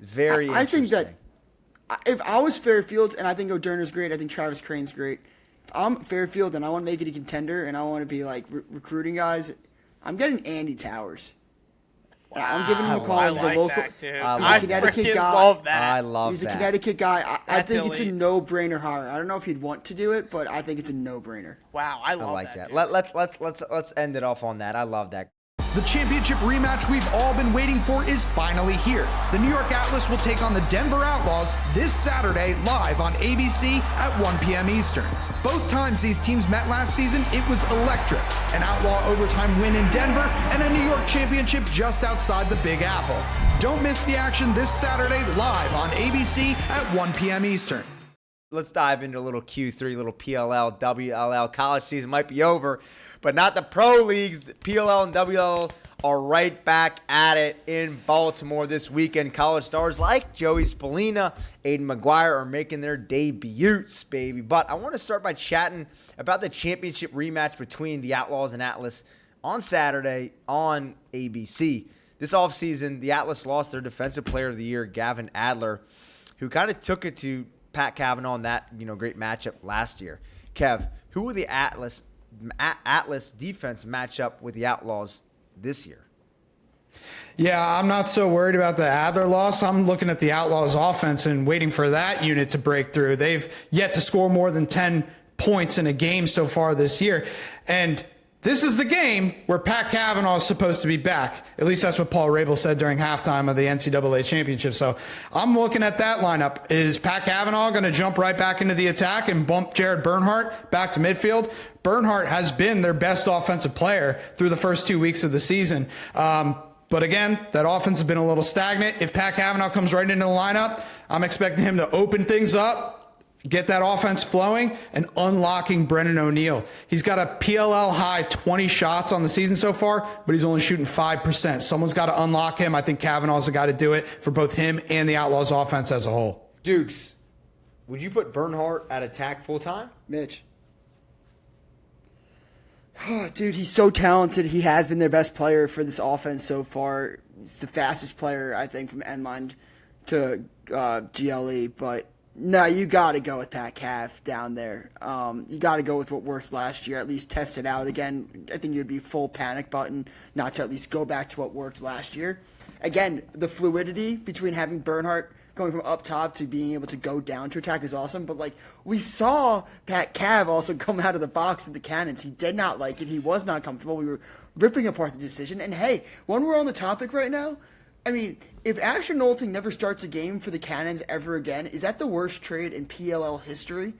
Very I think interesting. that if I was Fairfield, and I think O'Derner's great, I think Travis Crane's great. If I'm Fairfield and I want to make it a contender and I want to be like recruiting guys, I'm getting Andy Towers. I'm giving him a call. I He's like a local, that, dude. he's I a Connecticut freaking guy. love that. I love He's that. a Connecticut guy. I That's think it's a elite. no-brainer hire. I don't know if he'd want to do it, but I think it's a no-brainer. Wow, I I love like that. that. Let's end it off on that. I love that. The championship rematch we've all been waiting for is finally here. The New York Atlas will take on the Denver Outlaws this Saturday live on ABC at 1 p.m. Eastern. Both times these teams met last season, it was electric. An Outlaw overtime win in Denver and a New York championship just outside the Big Apple. Don't miss the action this Saturday live on ABC at 1 p.m. Eastern. Let's dive into a little Q3, little PLL, WLL. College season might be over, but not the pro leagues. The PLL and WLL are right back at it in Baltimore this weekend. College stars like Joey Spallina, Aiden McGuire are making their debuts, baby. But I want to start by chatting about the championship rematch between the Outlaws and Atlas on Saturday on ABC. This offseason, the Atlas lost their Defensive Player of the Year, Gavin Adler, who kind of took it to Pat Cavanaugh in that great matchup last year. Kev, who will the Atlas defense match up with the Outlaws this year? Yeah, I'm not so worried about the Adler loss. I'm looking at the Outlaws offense and waiting for that unit to break through. They've yet to score more than 10 points in a game so far this year. And this is the game where Pat Cavanaugh is supposed to be back. At least that's what Paul Rabel said during halftime of the NCAA championship. So I'm looking at that lineup. Is Pat Cavanaugh going to jump right back into the attack and bump Jared Bernhardt back to midfield? Bernhardt has been their best offensive player through the first 2 weeks of the season. But again, that offense has been a little stagnant. If Pat Cavanaugh comes right into the lineup, I'm expecting him to open things up, get that offense flowing, and unlocking Brennan O'Neill. He's got a PLL high 20 shots on the season so far, but he's only shooting 5%. Someone's got to unlock him. I think Cavanaugh's the guy to do it for both him and the Outlaws offense as a whole. Doogs, would you put Bernhardt at attack full time? Mitch. Oh, dude, he's so talented. He has been their best player for this offense so far. He's the fastest player, I think, from Endline to GLE. But, no, you got to go with Pat Cav down there. You got to go with what worked last year, at least test it out again. I think you'd be full panic button not to at least go back to what worked last year. Again, the fluidity between having Bernhardt going from up top to being able to go down to attack is awesome. But, we saw Pat Cav also come out of the box with the Cannons. He did not like it. He was not comfortable. We were ripping apart the decision. And, hey, when we're on the topic right now, I mean, if Asher Knowlton never starts a game for the Cannons ever again, is that the worst trade in PLL history?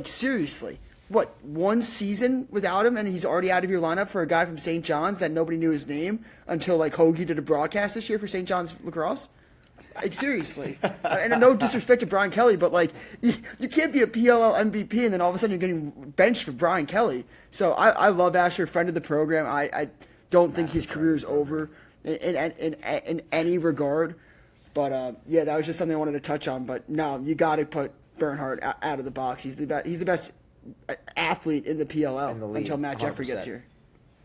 Seriously. What, one season without him and he's already out of your lineup for a guy from St. John's that nobody knew his name until, Hoagie did a broadcast this year for St. John's Lacrosse? Seriously. And no disrespect to Brian Kelly, but, you can't be a PLL MVP and then all of a sudden you're getting benched for Brian Kelly. So I love Asher, friend of the program. I don't think his career is over in any regard. But, yeah, that was just something I wanted to touch on. But, no, you got to put Bernhardt out of the box. He's the best athlete in the PLL In the league, until Matt Jeffrey 100%. gets here.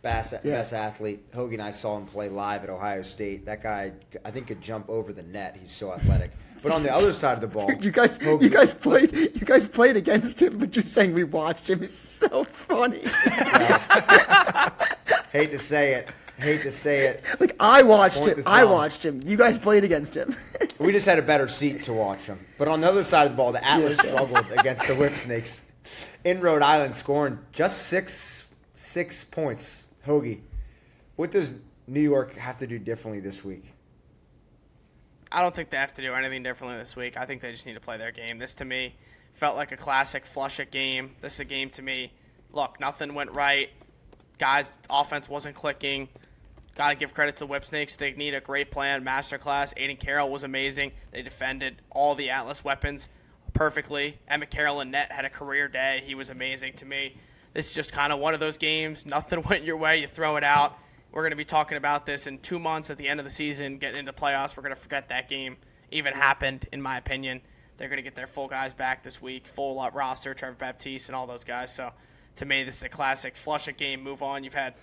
Best athlete. Hoagie and I saw him play live at Ohio State. That guy, I think, could jump over the net. He's so athletic. But on the other side of the ball, Dude, you guys played against him, but you're saying we watched him. It's so funny. Hate to say it. I watched Point him. the I thumb. watched him. You guys played against him. We just had a better seat to watch him. But on the other side of the ball, the Atlas struggled against the Whip Snakes in Rhode Island, scoring just six points. Hoagie, what does New York have to do differently this week? I don't think they have to do anything differently this week. I think they just need to play their game. This, to me, felt like a classic flush-it game. This is a game, to me, look, nothing went right. Guys, offense wasn't clicking. Got to give credit to the Whip Snakes. They need a great plan, masterclass. Aiden Carroll was amazing. They defended all the Atlas weapons perfectly. Emmett Carroll in net had a career day. He was amazing to me. This is just kind of one of those games. Nothing went your way. You throw it out. we're going to be talking about this in 2 months at the end of the season, getting into playoffs. We're going to forget that game even happened, in my opinion. They're going to get their full guys back this week, full roster, Trevor Baptiste and all those guys. So to me, this is a classic flush a game, move on. You've had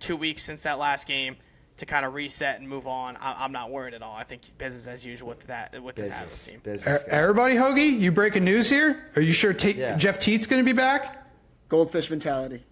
2 weeks since that last game to kind of reset and move on. I'm not worried at all. I think business as usual with the Atlas team. Everybody, Hoagie, you breaking news here? Are you sure Jeff Teat's going to be back? Goldfish mentality.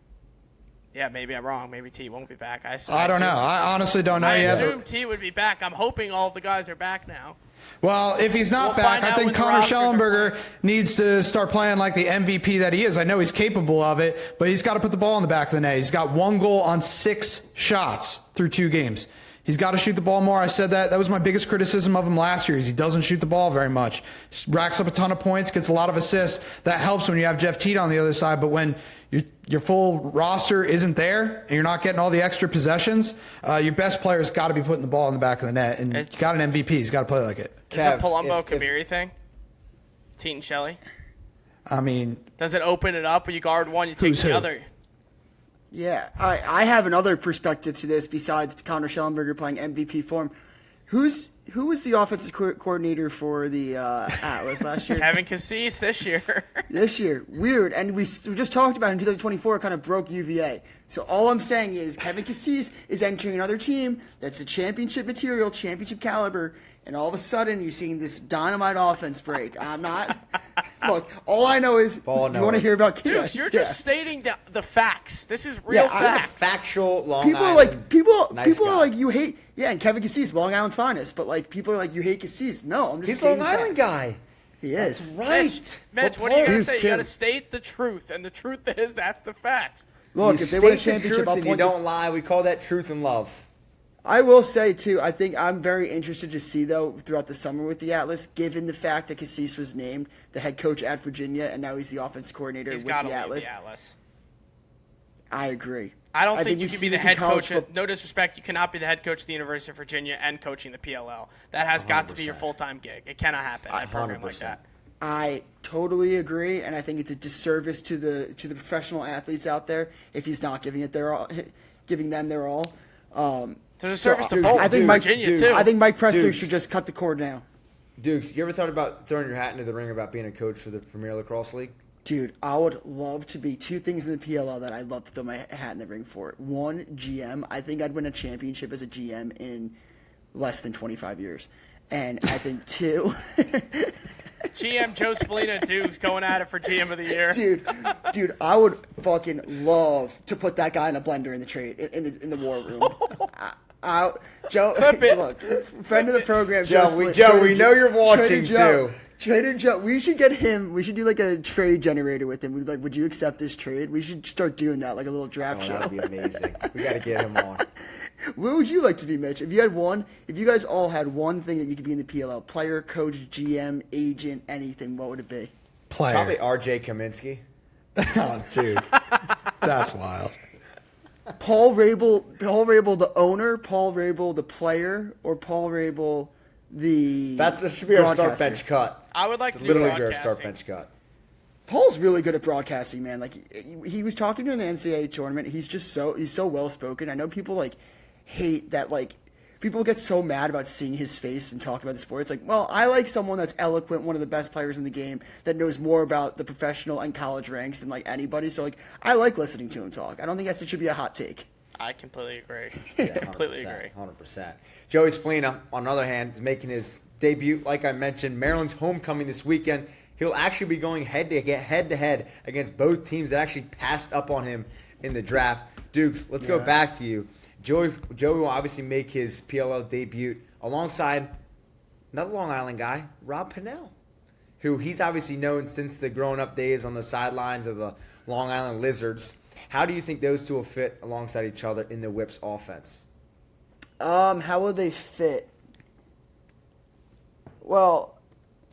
Yeah, maybe I'm wrong. Maybe T won't be back. I don't know. I honestly don't know yet. I assume T would be back. I'm hoping all of the guys are back now. Well, if he's not back, I think Connor Schellenberger needs to start playing like the MVP that he is. I know he's capable of it, but he's got to put the ball in the back of the net. He's got 1 goal on 6 shots through 2 games. He's got to shoot the ball more. I said that. That was my biggest criticism of him last year is he doesn't shoot the ball very much. Just racks up a ton of points, gets a lot of assists. That helps when you have Jeff Teat on the other side, but when your full roster isn't there and you're not getting all the extra possessions, your best player's got to be putting the ball in the back of the net, and you got an MVP. He's got to play like it. Is it a Palumbo-Kabiri thing? Teat and Shelley? I mean... Does it open it up when you guard one, you take the other? Yeah, I have another perspective to this besides Connor Schellenberger playing MVP form. Who was the offensive coordinator for the Atlas last year? Kevin Cuse this year. This year. Weird. And we just talked about in 2024, kind of broke UVA. So all I'm saying is Kevin Cuse is entering another team that's a championship material, championship caliber, and all of a sudden you're seeing this dynamite offense break. I'm not... Look, all I know is you want to hear about Cuse. Dude, you're just stating the facts. This is real facts. Factual Long people Island. Are like people nice are guy. like you hate and Kevin Cuse, Long Island's finest, but like people are like you hate Cuse. No, I'm just He's Long Island facts. guy. He is. That's right. Mitch, what are you gonna say? You gotta state the truth, and the truth is that's the fact. Look, you if they win a state the championship, truth I'll and point you don't lie. We call that truth and love. I will say, too, I think I'm very interested to see, though, throughout the summer with the Atlas, given the fact that Cuse was named the head coach at Virginia, and now he's the offensive coordinator with the Atlas. I agree. I don't think you we've can be seen the this in head college coach. No disrespect, you cannot be the head coach of the University of Virginia and coaching the PLL. That has got to be your full-time gig. It cannot happen at a program like that. I totally agree, and I think it's a disservice to the professional athletes out there if he's not giving them their all. There's a service to both. I think Virginia too. I think Mike Pressler should just cut the cord now. Doogs, you ever thought about throwing your hat into the ring about being a coach for the Premier Lacrosse League? Dude, I would love to be 2 things in the PLL that I'd love to throw my hat in the ring for. 1, GM. I think I'd win a championship as a GM in less than 25 years. And I think 2... GM Joe Spalina Doogs going at it for GM of the year. Dude, I would fucking love to put that guy in a blender in the trade in the war room. Joe, look, friend of the program, Joe. We know you're watching too. Trader Joe, we should get him. We should do like a trade generator with him. We'd be like, would you accept this trade? We should start doing that, like a little draft show. That'd be amazing. We got to get him on. What would you like to be, Mitch? If you guys all had one thing that you could be in the PLL, player, coach, GM, agent, anything, what would it be? Player. Probably R.J. Kaminsky. Oh, dude. That's wild. Paul Rabel the owner, Paul Rabel the player, or Paul Rabel the That should be our start bench cut. I would like to literally be our start bench cut. Paul's really good at broadcasting, man. Like he was talking during the NCAA tournament. He's so well spoken. I know people like hate that, like people get so mad about seeing his face and talking about the sport. It's like, well, I like someone that's eloquent, one of the best players in the game, that knows more about the professional and college ranks than like anybody. So like I like listening to him talk. I don't think that should be a hot take. I completely agree. Yeah, completely agree. 100%. Joey Spalina, on the other hand, is making his debut, like I mentioned, Maryland's homecoming this weekend. He'll actually be going head-to-head against both teams that actually passed up on him in the draft. Dukes, let's go back to you. Joey will obviously make his PLL debut alongside another Long Island guy, Rob Pennell, who he's obviously known since the growing-up days on the sidelines of the Long Island Lizards. How do you think those two will fit alongside each other in the Whips offense? How will they fit? Well,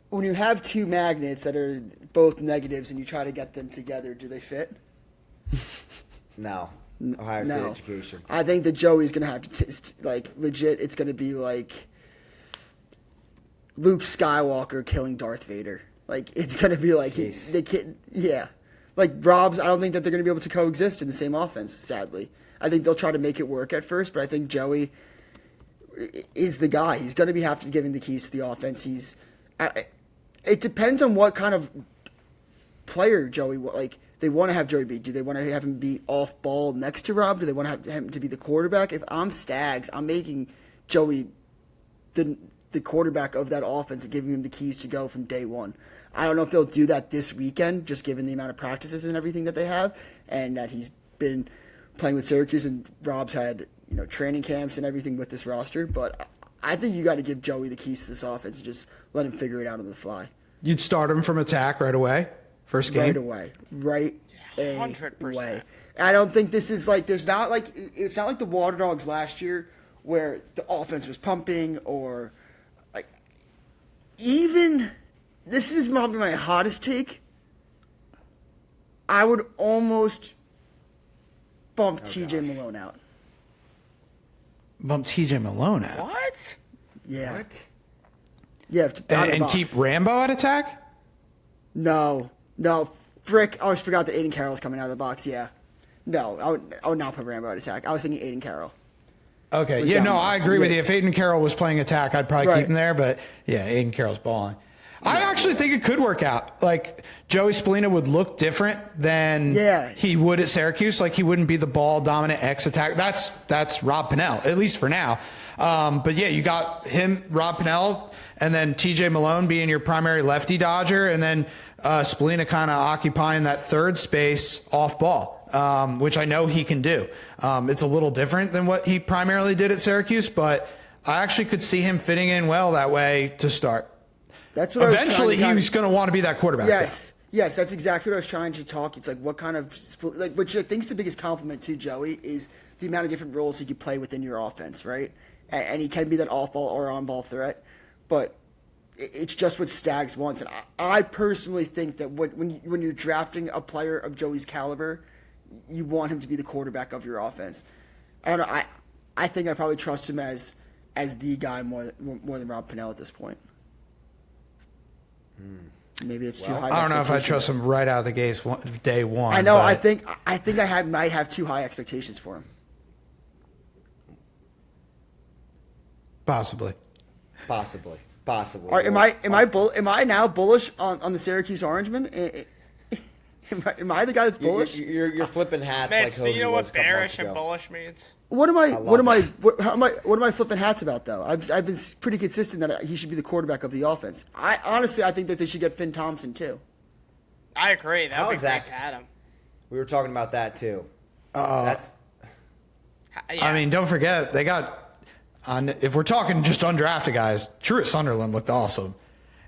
when you have 2 magnets that are both negatives and you try to get them together, do they fit? No. Ohio State education. I think that Joey's going to have to, legit, it's going to be like Luke Skywalker killing Darth Vader. Like, it's going to be like, Like, Rob's, I don't think that they're going to be able to coexist in the same offense, sadly. I think they'll try to make it work at first, but I think Joey is the guy. He's going to have to give him the keys to the offense. It depends on what kind of player Joey, like, they want to have Joey be. Do they want to have him be off ball next to Rob? Do they want to have him to be the quarterback? If I'm Stags, I'm making Joey the quarterback of that offense and giving him the keys to go from day one. I don't know if they'll do that this weekend, just given the amount of practices and everything that they have, and that he's been playing with Syracuse and Rob's had training camps and everything with this roster. But I think you got to give Joey the keys to this offense and just let him figure it out on the fly. You'd start him from attack right away? First game? Right 100%. away. I don't think this is like, it's not like the Water Dogs last year where the offense was pumping or like, even, this is probably my hottest take, I would almost bump TJ Malone out. Bump TJ Malone out? What? Yeah. What? Yeah. And keep Rambo at attack? No. Frick, I always forgot that Aiden Carroll's coming out of the box, yeah. No, I would not put Rambo at attack. I was thinking Aiden Carroll. Okay, yeah, no, I agree with you. If Aiden Carroll was playing attack, I'd probably keep him there, but yeah, Aiden Carroll's balling. I actually think it could work out. Like, Joey Spallina would look different than he would at Syracuse. Like, he wouldn't be the ball-dominant X-attack. That's Rob Pennell, at least for now. But, yeah, you got him, Rob Pennell, and then TJ Malone being your primary lefty dodger, and then Spallina kind of occupying that third space off ball, which I know he can do. It's a little different than what he primarily did at Syracuse, but I actually could see him fitting in well that way to start. That's what eventually he was going to want to be that quarterback. Yes, that's exactly what I was trying to talk. It's like what kind of which I think is the biggest compliment to Joey is the amount of different roles he can play within your offense, right? And he can be that off-ball or on-ball threat, but it's just what Stags wants. And I personally think that when you're drafting a player of Joey's caliber, you want him to be the quarterback of your offense. I don't know. I think I probably trust him as the guy more than Rob Pennell at this point. Maybe it's too high. I don't know if I trust him right out of the gates day one. I know. I think I might have too high expectations for him. Possibly. Am I now bullish on the Syracuse Orangemen? Am I the guy that's bullish? You're flipping hats. Mitch, like do you know what bearish and ago. bullish means? What am I flipping hats about though? I've been pretty consistent that he should be the quarterback of the offense. I think that they should get Finn Thompson too. I agree. That would be great to add him. We were talking about that too. I mean, don't forget they got. If we're talking just undrafted guys, Truett Sunderland looked awesome.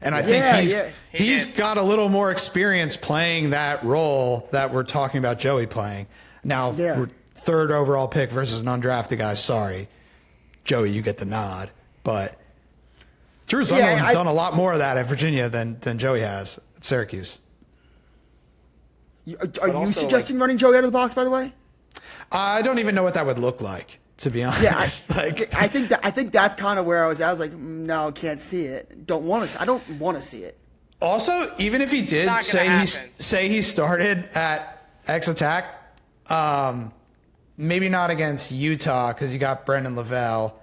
And I think he's got a little more experience playing that role that we're talking about Joey playing. Now, we're third overall pick versus an undrafted guy. Sorry, Joey, you get the nod. But Truett Sunderland's done a lot more of that at Virginia than Joey has at Syracuse. Are you suggesting running Joey out of the box, by the way? I don't even know what that would look like, to be honest. Yeah, I think that's kind of where I was. I was like, no, can't see it. I don't want to see it. Also, even if he did say he started at X attack, maybe not against Utah because you got Brendan Lavelle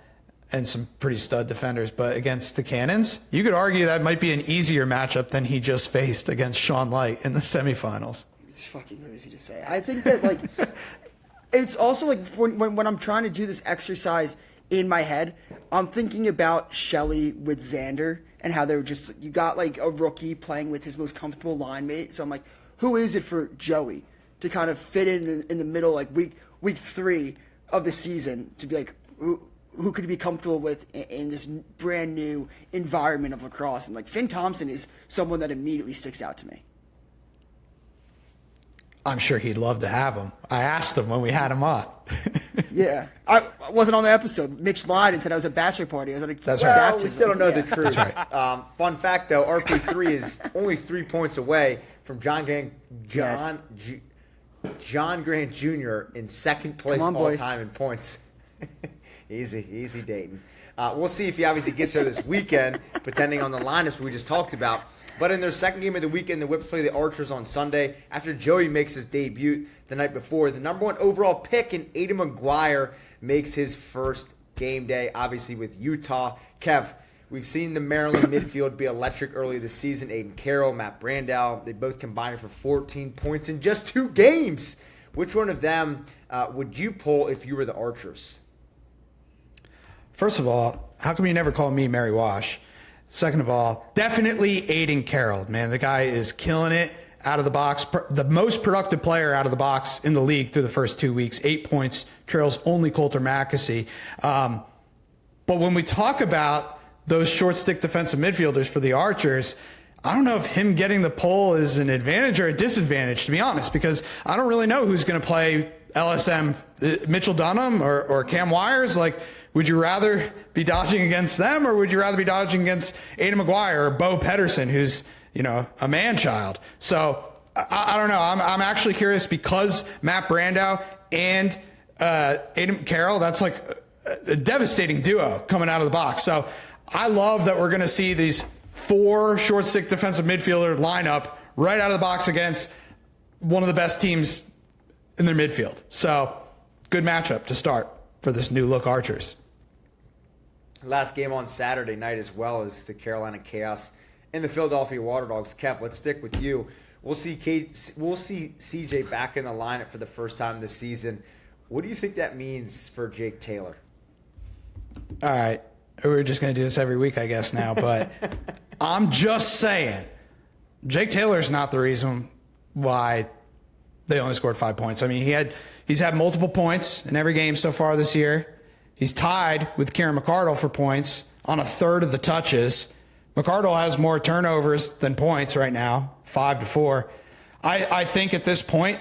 and some pretty stud defenders, but against the Cannons, you could argue that might be an easier matchup than he just faced against Sean Light in the semifinals. It's fucking crazy to say. I think that it's also like when I'm trying to do this exercise in my head, I'm thinking about Shelley with Xander and how they're just, you got like a rookie playing with his most comfortable line mate. So I'm like, who is it for Joey to kind of fit in the middle, like week 3 of the season, to be like, who could he be comfortable with in this brand new environment of lacrosse? And like Finn Thompson is someone that immediately sticks out to me. I'm sure he'd love to have him. I asked him when we had him on. Yeah. I wasn't on the episode. Mitch lied and said I was at a bachelor party. I was at a baptism. We still don't know the truth. That's right. Fun fact, though, RP3 is only 3 points away from John Grant Jr. in second place all time in points. Easy, Dayton. We'll see if he obviously gets there this weekend, depending on the lineups we just talked about. But in their second game of the weekend, the Whips play the Archers on Sunday after Joey makes his debut the night before. The number 1 overall pick in Aiden McGuire makes his first game day, obviously with Utah. Kev, we've seen the Maryland midfield be electric early this season. Aiden Carroll, Matt Brandow, they both combined for 14 points in just 2 games. Which one of them would you pull if you were the Archers? First of all, how come you never call me Mary Wash? Second of all, definitely Aiden Carroll. Man, the guy is killing it out of the box. The most productive player out of the box in the league through the first 2 weeks. 8 points, trails only Coulter Mackesy. But when we talk about those short stick defensive midfielders for the Archers, I don't know if him getting the pull is an advantage or a disadvantage, to be honest, because I don't really know who's going to play LSM, Mitchell Dunham or Cam Wires. Like, would you rather be dodging against them, or would you rather be dodging against Aiden McGuire or Bo Pedersen, who's, a man-child? So I don't know. I'm actually curious because Matt Brandow and Aiden Carroll, that's like a devastating duo coming out of the box. So I love that we're going to see these 4 short stick defensive midfielder lineup right out of the box against one of the best teams in their midfield. So good matchup to start for this new look Archers. Last game on Saturday night as well as the Carolina Chaos and the Philadelphia Water Dogs. Kev, let's stick with you. We'll see CJ back in the lineup for the first time this season. What do you think that means for Jake Taylor? All right. We're just going to do this every week, I guess, now. But I'm just saying, Jake Taylor's not the reason why they only scored 5 points. I mean, he's had multiple points in every game so far this year. He's tied with Kieran McArdle for points on a third of the touches. McArdle has more turnovers than points right now, 5-4. I think at this point,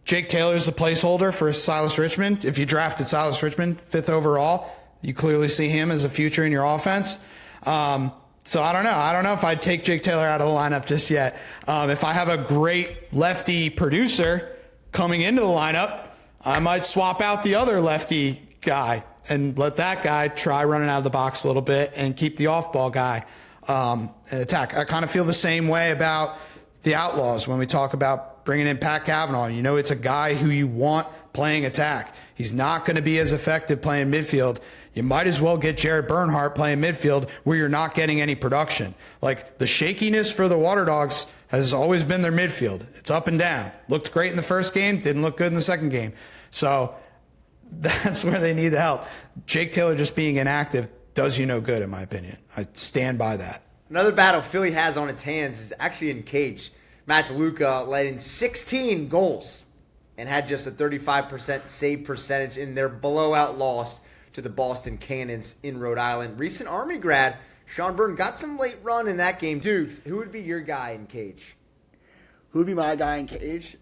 Jake Taylor's the placeholder for Silas Richmond. If you drafted Silas Richmond 5th overall, you clearly see him as a future in your offense. So I don't know. I don't know if I'd take Jake Taylor out of the lineup just yet. If I have a great lefty producer coming into the lineup, I might swap out the other lefty guy and let that guy try running out of the box a little bit and keep the off-ball guy and attack. I kind of feel the same way about the Outlaws when we talk about bringing in Pat Cavanaugh. It's a guy who you want playing attack. He's not going to be as effective playing midfield. You might as well get Jared Bernhardt playing midfield where you're not getting any production. Like, the shakiness for the Water Dogs has always been their midfield. It's up and down. Looked great in the first game, didn't look good in the second game. So that's where they need the help. Jake Taylor just being inactive does you no good, in my opinion. I stand by that. Another battle Philly has on its hands is actually in cage. Matt DeLuca led in 16 goals and had just a 35% save percentage in their blowout loss to the Boston Cannons in Rhode Island. Recent Army grad Sean Burton got some late run in that game. Doogs, who would be your guy in cage? Who would be my guy in cage?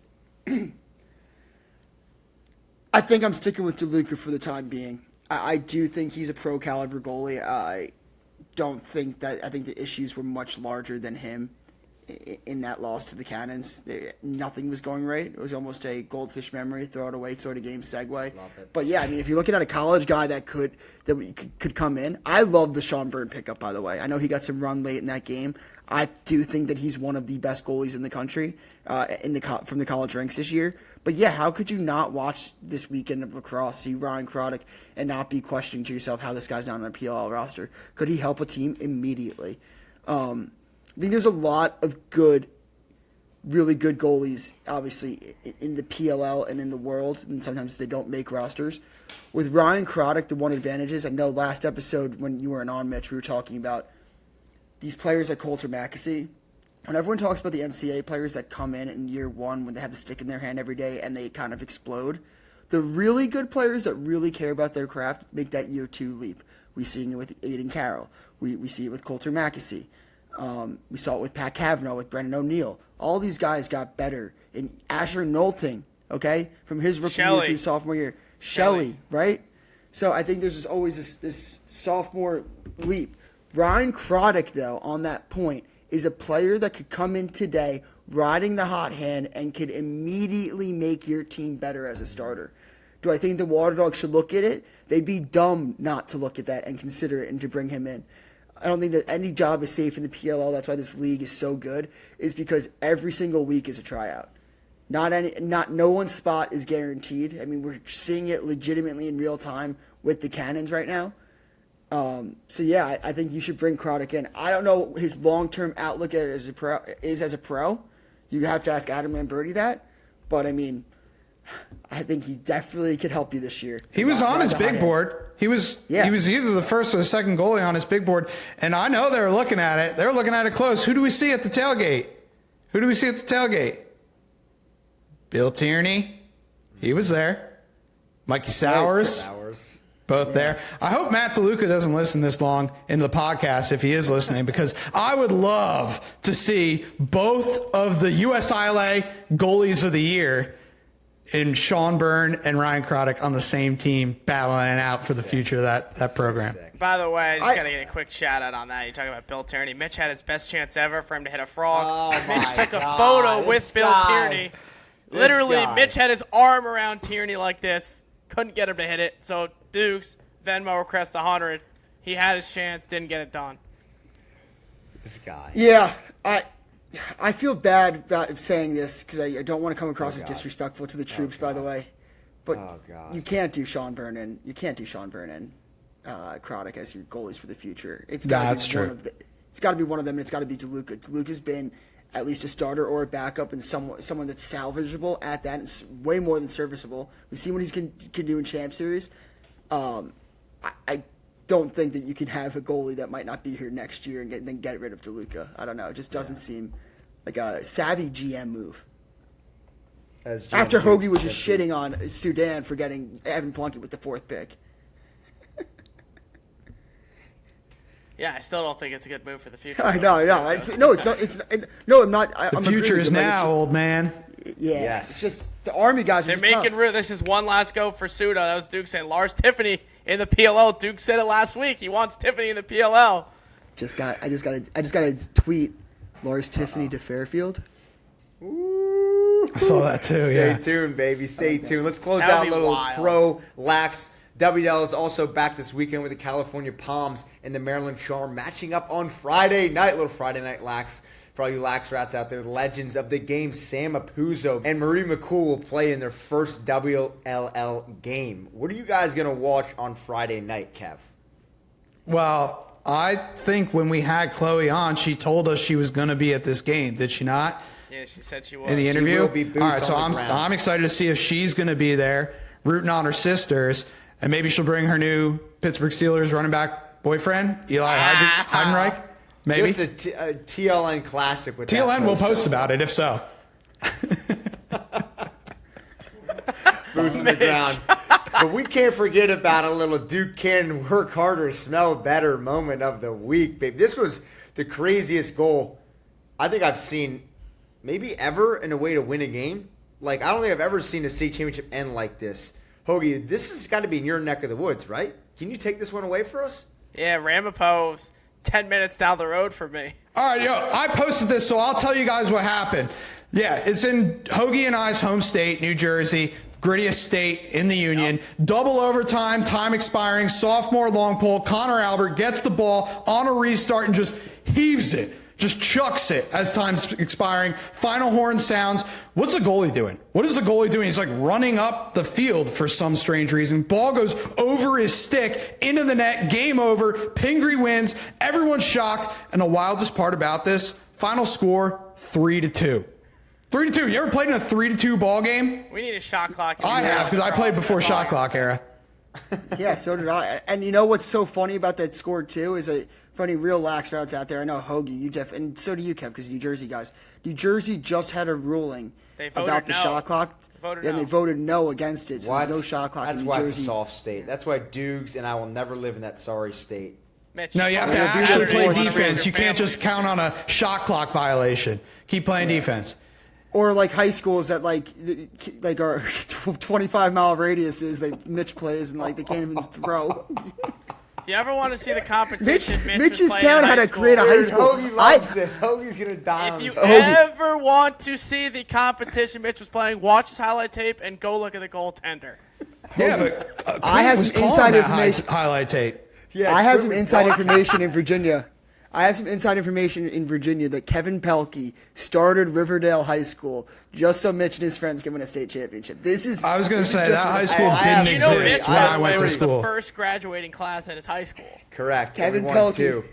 I think I'm sticking with DeLuca for the time being. I do think he's a pro caliber goalie. I think the issues were much larger than him in that loss to the Cannons. Nothing was going right. It was almost a goldfish memory, throw it away sort of game segue. But yeah, I mean, if you're looking at a college guy that could come in, I love the Sean Byrne pickup, by the way. I know he got some run late in that game. I do think that he's one of the best goalies in the country from the college ranks this year. But yeah, how could you not watch this weekend of lacrosse, see Ryan Croddick, and not be questioning to yourself how this guy's not on a PLL roster? Could he help a team immediately? I think there's a lot of really good goalies, obviously, in the PLL and in the world, and sometimes they don't make rosters. With Ryan Croddick, the one advantage is, I know last episode when you weren't on, Mitch, we were talking about these players like Coulter Mackesy. When everyone talks about the NCAA players that come in year one when they have the stick in their hand every day and they kind of explode, the really good players that really care about their craft make that year 2 leap. We see it with Aiden Carroll. We see it with Coulter Mackesy. We saw it with Pat Cavanaugh, with Brendan O'Neill. All these guys got better. And Asher Knowlton, okay, from his rookie year to his sophomore year. Shelley, right? So I think there's always this sophomore leap. Ryan Croddick, though, on that point, is a player that could come in today riding the hot hand and could immediately make your team better as a starter. Do I think the Water Dogs should look at it? They'd be dumb not to look at that and consider it and to bring him in. I don't think that any job is safe in the PLL. That's why this league is so good, is because every single week is a tryout. No one's spot is guaranteed. I mean, we're seeing it legitimately in real time with the Cannons right now. I think you should bring Craddock in. I don't know his long-term outlook as a pro. You have to ask Adam Lamberti that. But, I mean, I think he definitely could help you this year. He was on his big board. He was either the first or the second goalie on his big board. And I know they were looking at it. They were looking at it close. Who do we see at the tailgate? Bill Tierney. He was there. Mikey Sowers. Both there. I hope Matt DeLuca doesn't listen this long into the podcast if he is listening, because I would love to see both of the USILA goalies of the year in Sean Byrne and Ryan Craddock on the same team battling it out for the future of that program. By the way, I just got to get a quick shout out on that. You're talking about Bill Tierney. Mitch had his best chance ever for him to hit a frog. Mitch took a photo with Bill Tierney. Literally, Mitch had his arm around Tierney like this. Couldn't get him to hit it. So, Doogs, Venmo request 100. He had his chance, didn't get it done. This guy. Yeah, I feel bad about saying this because I don't want to come across as disrespectful to the troops, by the way. But you can't do Sean Byrne and Craddock as your goalies for the future. It's got to be one of them, and it's got to be DeLuca. DeLuca's been at least a starter or a backup and someone that's salvageable at that. It's way more than serviceable. We've seen what he can do in Champ Series. I don't think that you can have a goalie that might not be here next year and then get rid of DeLuca. I don't know. It just doesn't seem like a savvy GM move. After Hoagie was just shitting on Sudan for getting Evan Plunkett with the 4th pick. Yeah, I still don't think it's a good move for the future. I know. I'm not. The future is now, old man. Yeah, yes. It's just the Army guys are making room. This is one last go for Suda. That was Duke saying Lars Tiffany in the PLL. Duke said it last week. He wants Tiffany in the PLL. I just got to tweet Lars Tiffany to Fairfield. Ooh. I saw that too. Stay tuned, baby. Stay tuned. Let's close out a little pro lax. WL is also back this weekend with the California Palms and the Maryland Charm matching up on Friday night. Little Friday night lax for all you lax rats out there. The legends of the game, Sam Apuzzo and Marie McCool, will play in their first WLL game. What are you guys going to watch on Friday night, Kev? Well, I think when we had Chloe on, she told us she was going to be at this game. Did she not? Yeah, she said she was. In the interview? She will be boots all right, so on the ground. I'm excited to see if she's going to be there, rooting on her sisters. And maybe she'll bring her new Pittsburgh Steelers running back boyfriend, Eli Heidenreich. Maybe. Just a TLN classic with TLN that will post about it, if so. Boots on the ground. But we can't forget about a little Duke Cannon work harder, smell better moment of the week, babe. This was the craziest goal I think I've seen maybe ever in a way to win a game. Like, I don't think I've ever seen a state championship end like this. Hoagie, this has got to be in your neck of the woods, right? Can you take this one away for us? Yeah, Ramapo's 10 minutes down the road for me. All right, I posted this, so I'll tell you guys what happened. Yeah, it's in Hoagie and I's home state, New Jersey, grittiest state in the union. Yep. Double overtime, time expiring, sophomore long pole. Connor Albert gets the ball on a restart and just heaves it. Just chucks it as time's expiring. Final horn sounds. What's the goalie doing? What is the goalie doing? He's like running up the field for some strange reason. Ball goes over his stick, into the net, game over. Pingree wins. Everyone's shocked. And the wildest part about this, final score, 3-2. 3-2. You ever played in a 3-2 ball game? We need a shot clock. I have, because I played before shot clock era. Yeah, so did I. And you know what's so funny about that score, too, is for any real lax routes out there, I know Hoagie, you Jeff, and so do you, Kev, because New Jersey guys. New Jersey just had a ruling about the shot clock. They voted no against it, so there's no shot clock in New Jersey. That's why it's a soft state. That's why Doogs and I will never live in that sorry state. Mitch, no, you have to actually play defense. You can't just count on a shot clock violation. Keep playing defense. Or like high schools that like are 25-mile radiuses that Mitch plays and like they can't even throw. If you ever want to see the competition, Mitch's town had to create a high school. Hoagie loves this. Hoagie's going to die on this. If you ever want to see the competition Mitch was playing, watch his highlight tape and go look at the goaltender. Yeah, but I have some inside information. Highlight tape. Yeah, I have some inside information in Virginia. I have some inside information in Virginia that Kevin Pehlke started Riverdale High School just so Mitch and his friends can win a state championship. I was going to say, that high school didn't exist when I went to school. The first graduating class at his high school. Correct. Kevin Pehlke. Pehlke.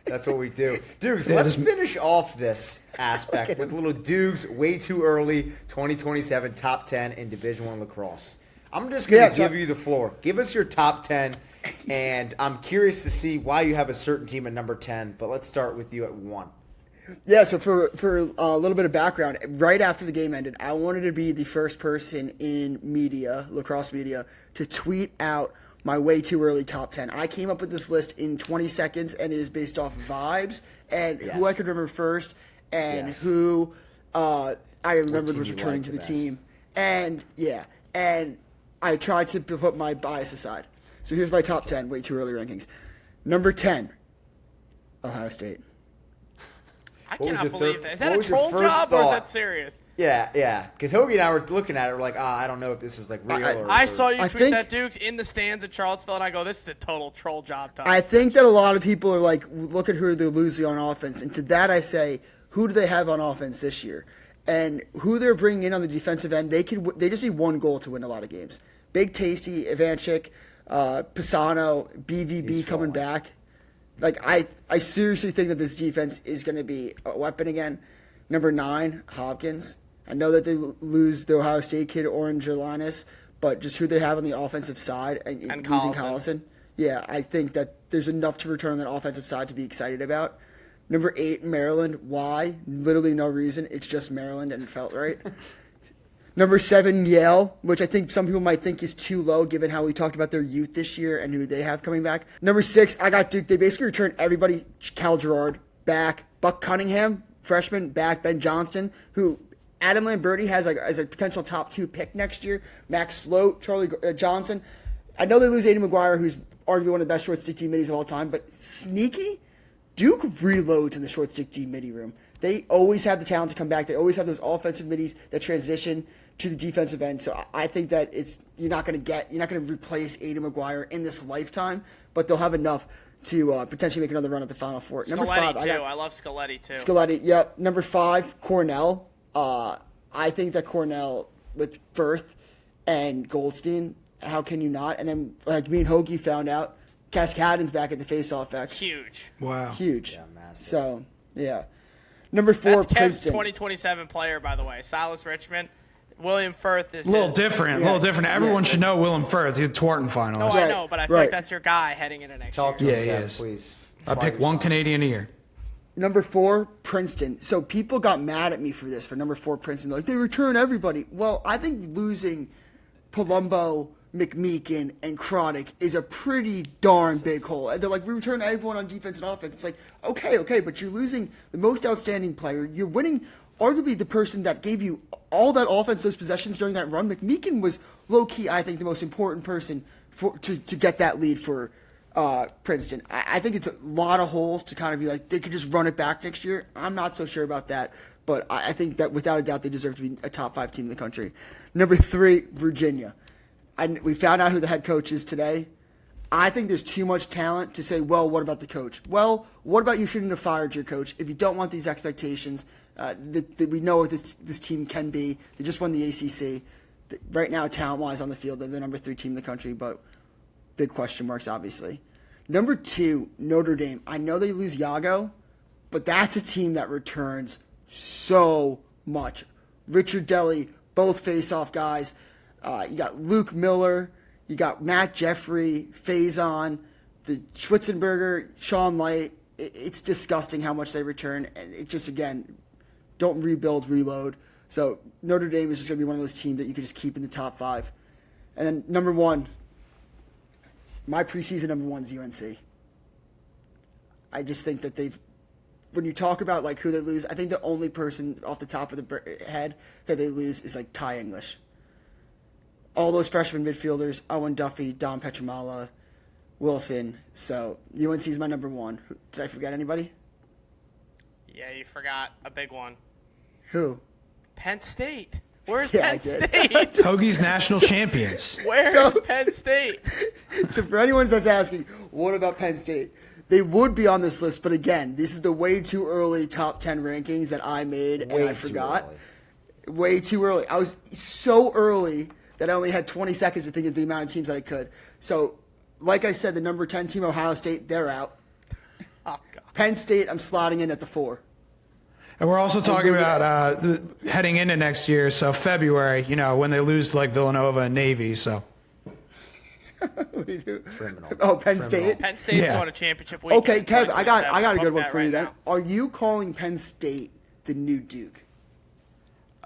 That's what we do. Doogs, let's finish off this aspect with a little Doogs way too early 2027 top 10 in Division I lacrosse. I'm just going to give you the floor. Give us your top 10, and I'm curious to see why you have a certain team at number 10, but let's start with you at 1. Yeah, so for a little bit of background, right after the game ended, I wanted to be the first person in media, lacrosse media, to tweet out my way too early top 10. I came up with this list in 20 seconds, and it is based off vibes and who I could remember first and who I remembered was returning to the team. And, and I tried to put my bias aside. So here's my top 10 way too early rankings. Number 10, Ohio State. I cannot believe that. Is that a troll job or is that serious? Yeah. Because Hoagie and I were looking at it. We're like, I don't know if this is like real. I saw you tweet that, Dukes, in the stands at Charlottesville, and I go, this is a total troll job. I think that a lot of people are like, look at who they're losing on offense. And to that I say, who do they have on offense this year? And who they're bringing in on the defensive end, they just need one goal to win a lot of games. Big Tasty, Ivanchik, Pisano, BVB coming back. Like, I seriously think that this defense is going to be a weapon again. Number 9, Hopkins. I know that they lose the Ohio State kid, Orange Linus, but just who they have on the offensive side and losing Collison. Yeah, I think that there's enough to return on that offensive side to be excited about. Number 8, Maryland. Why? Literally no reason. It's just Maryland, and it felt right. Number 7, Yale, which I think some people might think is too low given how we talked about their youth this year and who they have coming back. Number 6, I got Duke. They basically returned everybody. Cal Gerard, back. Buck Cunningham, freshman, back. Ben Johnston, who Adam Lamberti has as a potential top 2 pick next year. Max Sloat, Charlie Johnson. I know they lose Aiden McGuire, who's arguably one of the best short stick team middies of all time, but sneaky, Duke reloads in the short stick team midi room. They always have the talent to come back. They always have those offensive middies that transition to the defensive end. So I think that you're not going to replace Aiden McGuire in this lifetime, but they'll have enough to potentially make another run at the Final Four. Scaletti, number 5, I love Scaletti too. Scaletti, yep. Number 5, Cornell. I think that Cornell with Firth and Goldstein, how can you not? And then like me and Hoagie found out, Cascadon's back at the face-off X. Huge. Wow. Huge. Yeah, massive. So, yeah. Number 4, That's Kev's Princeton. 2027 player, by the way. Silas Richmond. William Firth is A little different. Everyone should know Willem Firth. He's a Tewaaraton finalist. No, I know, but I feel like that's your guy heading into next year. Yeah, he is. Please. I pick one Canadian a year. Number 4, Princeton. So people got mad at me for this, for number 4, Princeton. They're like, they return everybody. Well, I think losing Palumbo, McMeekin, and Chronic is a pretty darn big hole. They're like, we return everyone on defense and offense. It's like, okay, but you're losing the most outstanding player. You're winning arguably the person that gave you all that offense, those possessions during that run. McMeekin was low-key, I think, the most important person to get that lead for Princeton. I think it's a lot of holes to kind of be like, they could just run it back next year. I'm not so sure about that, but I think that without a doubt they deserve to be a top 5 team in the country. Number 3, Virginia. We found out who the head coach is today. I think there's too much talent to say, well, what about the coach? Well, what about you shouldn't have fired your coach if you don't want these expectations that we know what this team can be. They just won the ACC. Right now, talent-wise on the field, they're the number 3 team in the country, but big question marks, obviously. Number 2, Notre Dame. I know they lose Yago, but that's a team that returns so much. Richard Deli, both face-off guys. You got Luke Miller. You got Matt Jeffrey, Faison, the Schwitzenberger, Sean Light. It's disgusting how much they return. And it just, again, don't rebuild, reload. So Notre Dame is just going to be one of those teams that you can just keep in the top 5. And then number 1, my preseason number 1 is UNC. I just think that when you talk about like who they lose, I think the only person off the top of the head that they lose is like Ty English. All those freshman midfielders, Owen Duffy, Dom Petramala, Wilson. So UNC is my number 1. Did I forget anybody? Yeah, you forgot a big one. Who? Penn State. Where's Yeah, Penn State? Hoagie's national champions. Where's Penn State? So for anyone that's asking, what about Penn State? They would be on this list, but again, this is the way too early top 10 rankings that I made, and I forgot. Way too early. I was so early that I only had 20 seconds to think of the amount of teams that I could. So, like I said, the number 10 team, Ohio State, they're out. Oh, God. Penn State, I'm slotting in at the 4. And we're also talking about heading into next year, so February, when they lose to like Villanova and Navy, so. Criminal. Oh, Penn State? Penn State's won a championship weekend. Okay, Kev, I got a good one Book for that you right then. now. Are you calling Penn State the new Duke?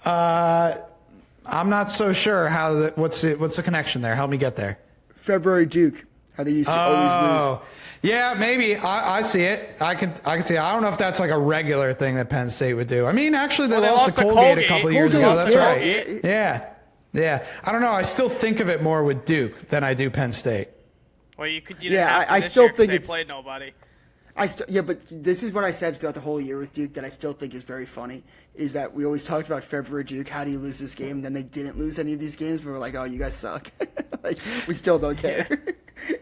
I'm not so sure what's the connection there. Help me get there. February Duke, how they used to always lose. Yeah, maybe. I see it. I can see it. I don't know if that's like a regular thing that Penn State would do. I mean, actually, they lost to Colgate a couple years ago. That's right. Yeah. I don't know. I still think of it more with Duke than I do Penn State. Well, you didn't Yeah, have to I this still year 'cause think they it's- played nobody. But this is what I said throughout the whole year with Duke that I still think is very funny, is that we always talked about February Duke, how do you lose this game? Then they didn't lose any of these games, but we're like, oh, you guys suck. Like, we still don't care.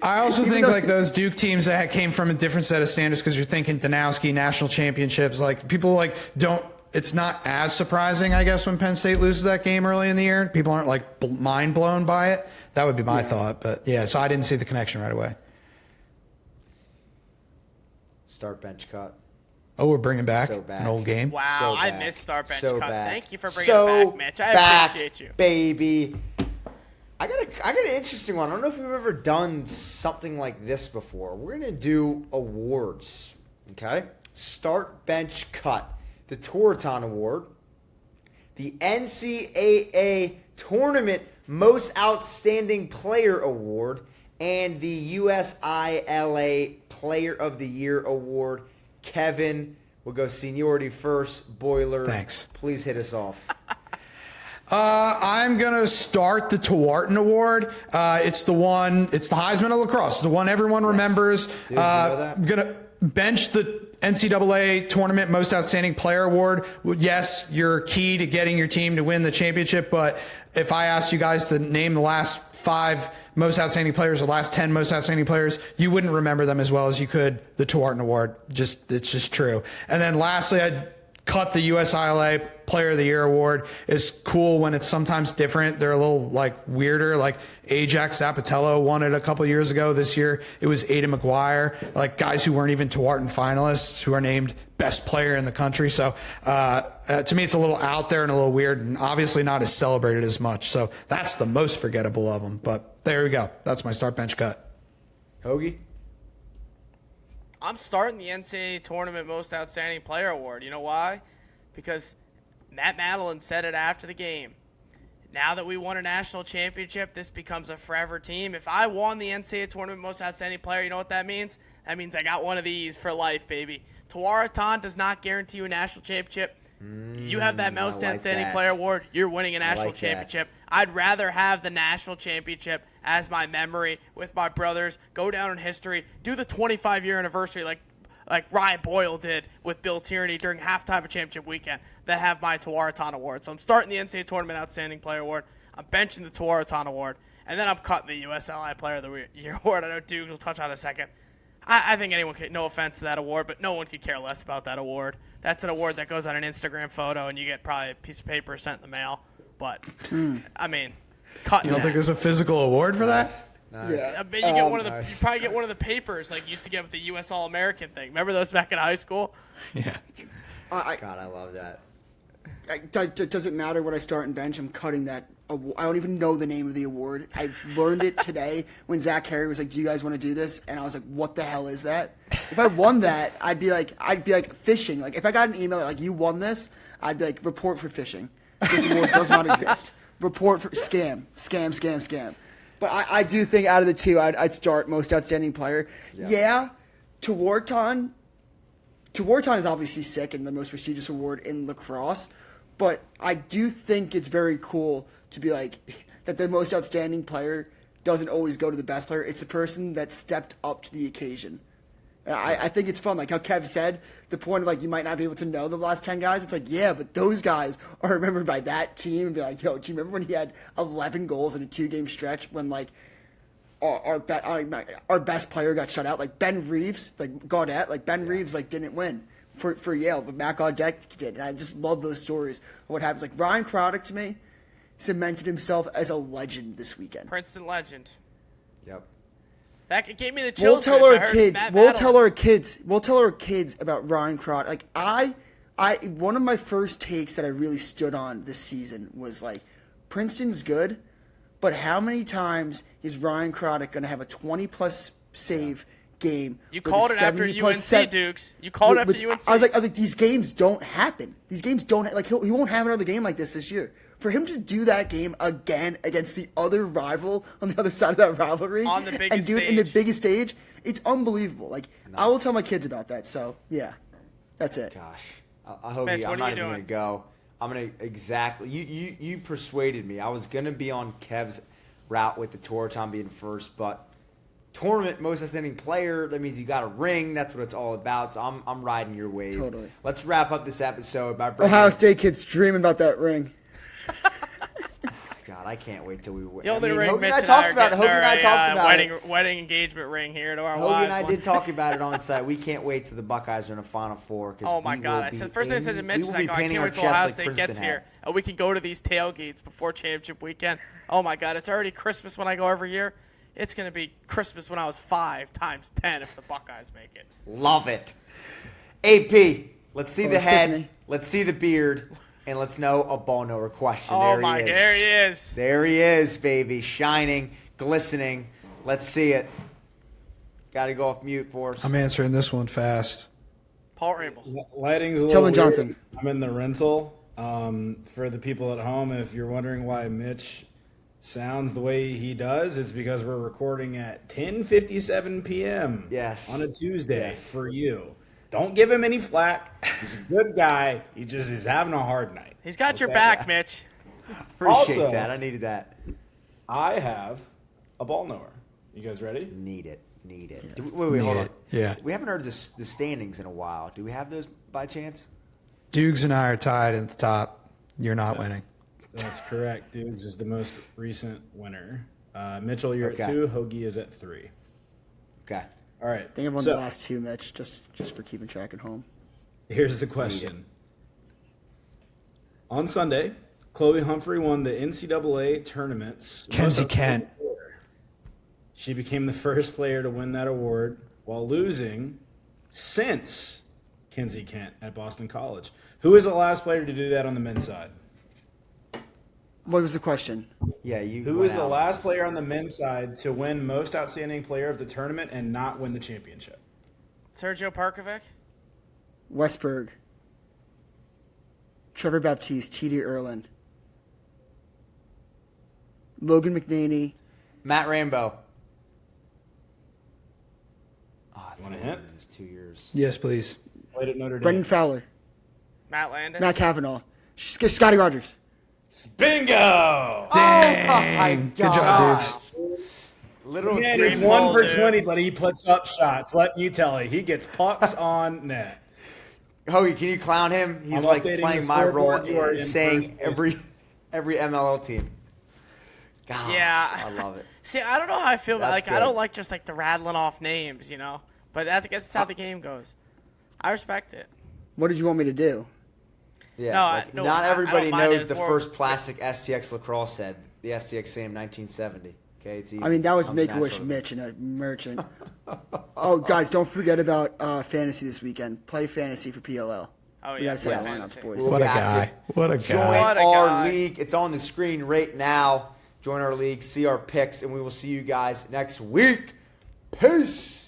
I also think like those Duke teams that came from a different set of standards, because you're thinking Danowski, national championships, like people like don't, it's not as surprising, I guess, when Penn State loses that game early in the year. People aren't like mind blown by it. That would be my thought. But yeah, so I didn't see the connection right away. Start bench cut. Oh, we're bringing back So back. an old game. Wow, I back. missed Star Bench So Cut. back. Thank you for bringing So it back, Mitch. I back, appreciate you. baby. I got an interesting one. I don't know if we've ever done something like this before. We're gonna do awards. Okay? Start bench cut. The Tewaaraton Award. The NCAA Tournament Most Outstanding Player Award. And the USILA Player of the Year Award. Kevin, we'll go seniority first. Boiler, Thanks. Please hit us off. I'm going to start the Tewaaraton Award. It's the Heisman of lacrosse, the one everyone remembers. Dude, you know that? I'm going to bench the NCAA Tournament Most Outstanding Player Award. Yes, you're key to getting your team to win the championship, but if I asked you guys to name the last 5 most outstanding players or last 10 most outstanding players, you wouldn't remember them as well as you could the Tewaaraton Award. It's just true. And then lastly, I'd cut the USILA Player of the Year Award. Is cool when it's sometimes different. They're a little like weirder. Like Ajax Zapatello won it a couple years ago. This year it was Aiden McGuire. Like guys who weren't even Tewaaraton finalists who are named best player in the country. So to me, it's a little out there and a little weird, and obviously not as celebrated as much. So that's the most forgettable of them. But there we go. That's my start bench cut. Hoagie? I'm starting the NCAA Tournament Most Outstanding Player Award. You know why? Because Matt Madeline said it after the game. Now that we won a national championship, this becomes a forever team. If I won the NCAA Tournament Most Outstanding Player, you know what that means? That means I got one of these for life, baby. Tewaaraton does not guarantee you a national championship. You have that Most Outstanding Player Award, you're winning a national championship. I'd rather have the national championship as my memory with my brothers, go down in history, do the 25-year anniversary like Ryan Boyle did with Bill Tierney during halftime of championship weekend, that have my Tewaaraton Award. So I'm starting the NCAA Tournament Outstanding Player Award. I'm benching the Tewaaraton Award. And then I'm cutting the USLI Player of the Year Award. I know Doogs will touch on in a second. I think anyone could, no offense to that award, but no one could care less about that award. That's an award that goes on an Instagram photo and you get probably a piece of paper sent in the mail. But, I mean, cutting You don't think there's a physical award for that? Nice. Yeah. I bet you get one of the. You probably get one of the papers like you used to get with the U.S. All-American thing. Remember those back in high school? Yeah. God, I love that. Does it matter what I start and bench? I'm cutting that. I don't even know the name of the award. I learned it today when Zach Harry was like, "Do you guys want to do this?" And I was like, "What the hell is that?" If I won that, I'd be like fishing. Like if I got an email like you won this, I'd be like, report for phishing. This award does not exist. Report for scam. But I do think out of the two, I'd start most outstanding player. Yeah, Tewaaraton is obviously sick and the most prestigious award in lacrosse, but I do think it's very cool to be like that the most outstanding player doesn't always go to the best player. It's the person that stepped up to the occasion. And I think it's fun. Like how Kev said, the point of like you might not be able to know the last 10 guys. It's like, yeah, but those guys are remembered by that team and be like, yo, do you remember when he had 11 goals in a 2-game stretch when like our best player got shut out. Like Ben Reeves, like Gaudette, like Ben Reeves, like didn't win for Yale, but Matt Gaudette did. And I just love those stories of what happens. Like Ryan Craddock to me cemented himself as a legend this weekend. Princeton legend. Yep. That gave me the chills. We'll tell our kids about Ryan Craddock. Like I one of my first takes that I really stood on this season was like, Princeton's good, but how many times is Ryan Craddock going to have a 20-plus save game? You called it after UNC, Doogs. You called it after UNC. I was like, these games don't happen. These games don't, like, he won't have another game like this year. For him to do that game again against the other rival on the other side of that rivalry on the biggest and do it in the biggest stage, it's unbelievable. Like, I will tell my kids about that. So, yeah, that's it. Gosh. I hope Mitch, I'm not even doing? going to go. I'm going to exactly. You persuaded me. I was going to be on Kev's route with the Tewaaraton being first, but tournament most outstanding player, that means you got a ring. That's what it's all about. So I'm riding your wave. Totally. Let's wrap up this episode by bringing Ohio State kids dreaming about that ring. God, I can't wait till we win. The only ring Hogan Mitch and I and talked I about it. are Hogan and I talked about it. wedding engagement ring here to our Hogan wives. and I did talk about it on site. We can't wait till the Buckeyes are in the Final Four. Oh my God! I said first thing I said to Mitch is like, I can't wait till Ohio State gets here and we can go to these tailgates before championship weekend. Oh my God! It's already Christmas when I go every year. It's gonna be Christmas when I was 5 times 10 if the Buckeyes make it. Love it. AP, let's see the head. Tiffany. Let's see the beard. And let's know a ball knower question. Oh there my! He is. There he is. There he is, baby. Shining, glistening. Let's see it. Got to go off mute for us. I'm answering this one fast. Paul Rabel. Lighting's a little Tillman weird. Johnson. I'm in the rental. For the people at home, if you're wondering why Mitch sounds the way he does, it's because we're recording at 10:57 p.m. Yes. on a Tuesday for you. Don't give him any flack. He's a good guy. He just is having a hard night. He's got your back, Mitch. Appreciate Also, that. I needed that. I have a ball knower. You guys ready? Need it. Wait, hold on. Yeah. We haven't heard the standings in a while. Do we have those by chance? Doogs and I are tied at the top. You're not winning. That's correct. Doogs is the most recent winner. Mitchell, you're Okay. at 2. Hoagie is at 3. Okay. All right. I think everyone's So, the last two, Mitch, just for keeping track at home. here's the question. On Sunday, Chloe Humphrey won the NCAA tournament's Kenzie Kent. She became the first player to win that award while losing since Kenzie Kent at Boston College. Who is the last player to do that on the men's side? What was the question? Yeah, you. Who went is the out. last player on the men's side to win most outstanding player of the tournament and not win the championship? Sergio Parkovic. Westberg. Trevor Baptiste, T.D. Erlin. Logan McNaney. Matt Rambo. Want a hint? It's 2 years. Yes, please. Played at Notre Dame. Brendan Fowler. Matt Landis. Matt Kavanaugh. Scotty Rogers. Bingo! Oh my God. Good job, Doogs. Little Man, he's dream 1 for dude. 20, but he puts up shots. Let you tell you, he gets pucks on net. Hoagie, can you clown him? He's I'm like updating playing the my role, scoreboard. You are in saying first place. every MLL team. God, Yeah. I love it. See, I don't know how I feel about That's I don't good. like just like the rattling off names, you know. But I guess that's how the game goes. I respect it. What did you want me to do? Yeah, No, like, no, not I everybody don't mind knows it the more- first plastic STX lacrosse head, the STX Sam 1970. Okay, it's easy. I mean, that was Comes Make-A-Wish naturally. Mitch and a merchant. Oh, guys, don't forget about fantasy this weekend. Play fantasy for PLL. Oh, We yeah. got to set Yes. lineups, boys. We'll What a be active. guy. What a Join guy. What a our guy. league. It's on the screen right now. Join our league, see our picks, and we will see you guys next week. Peace.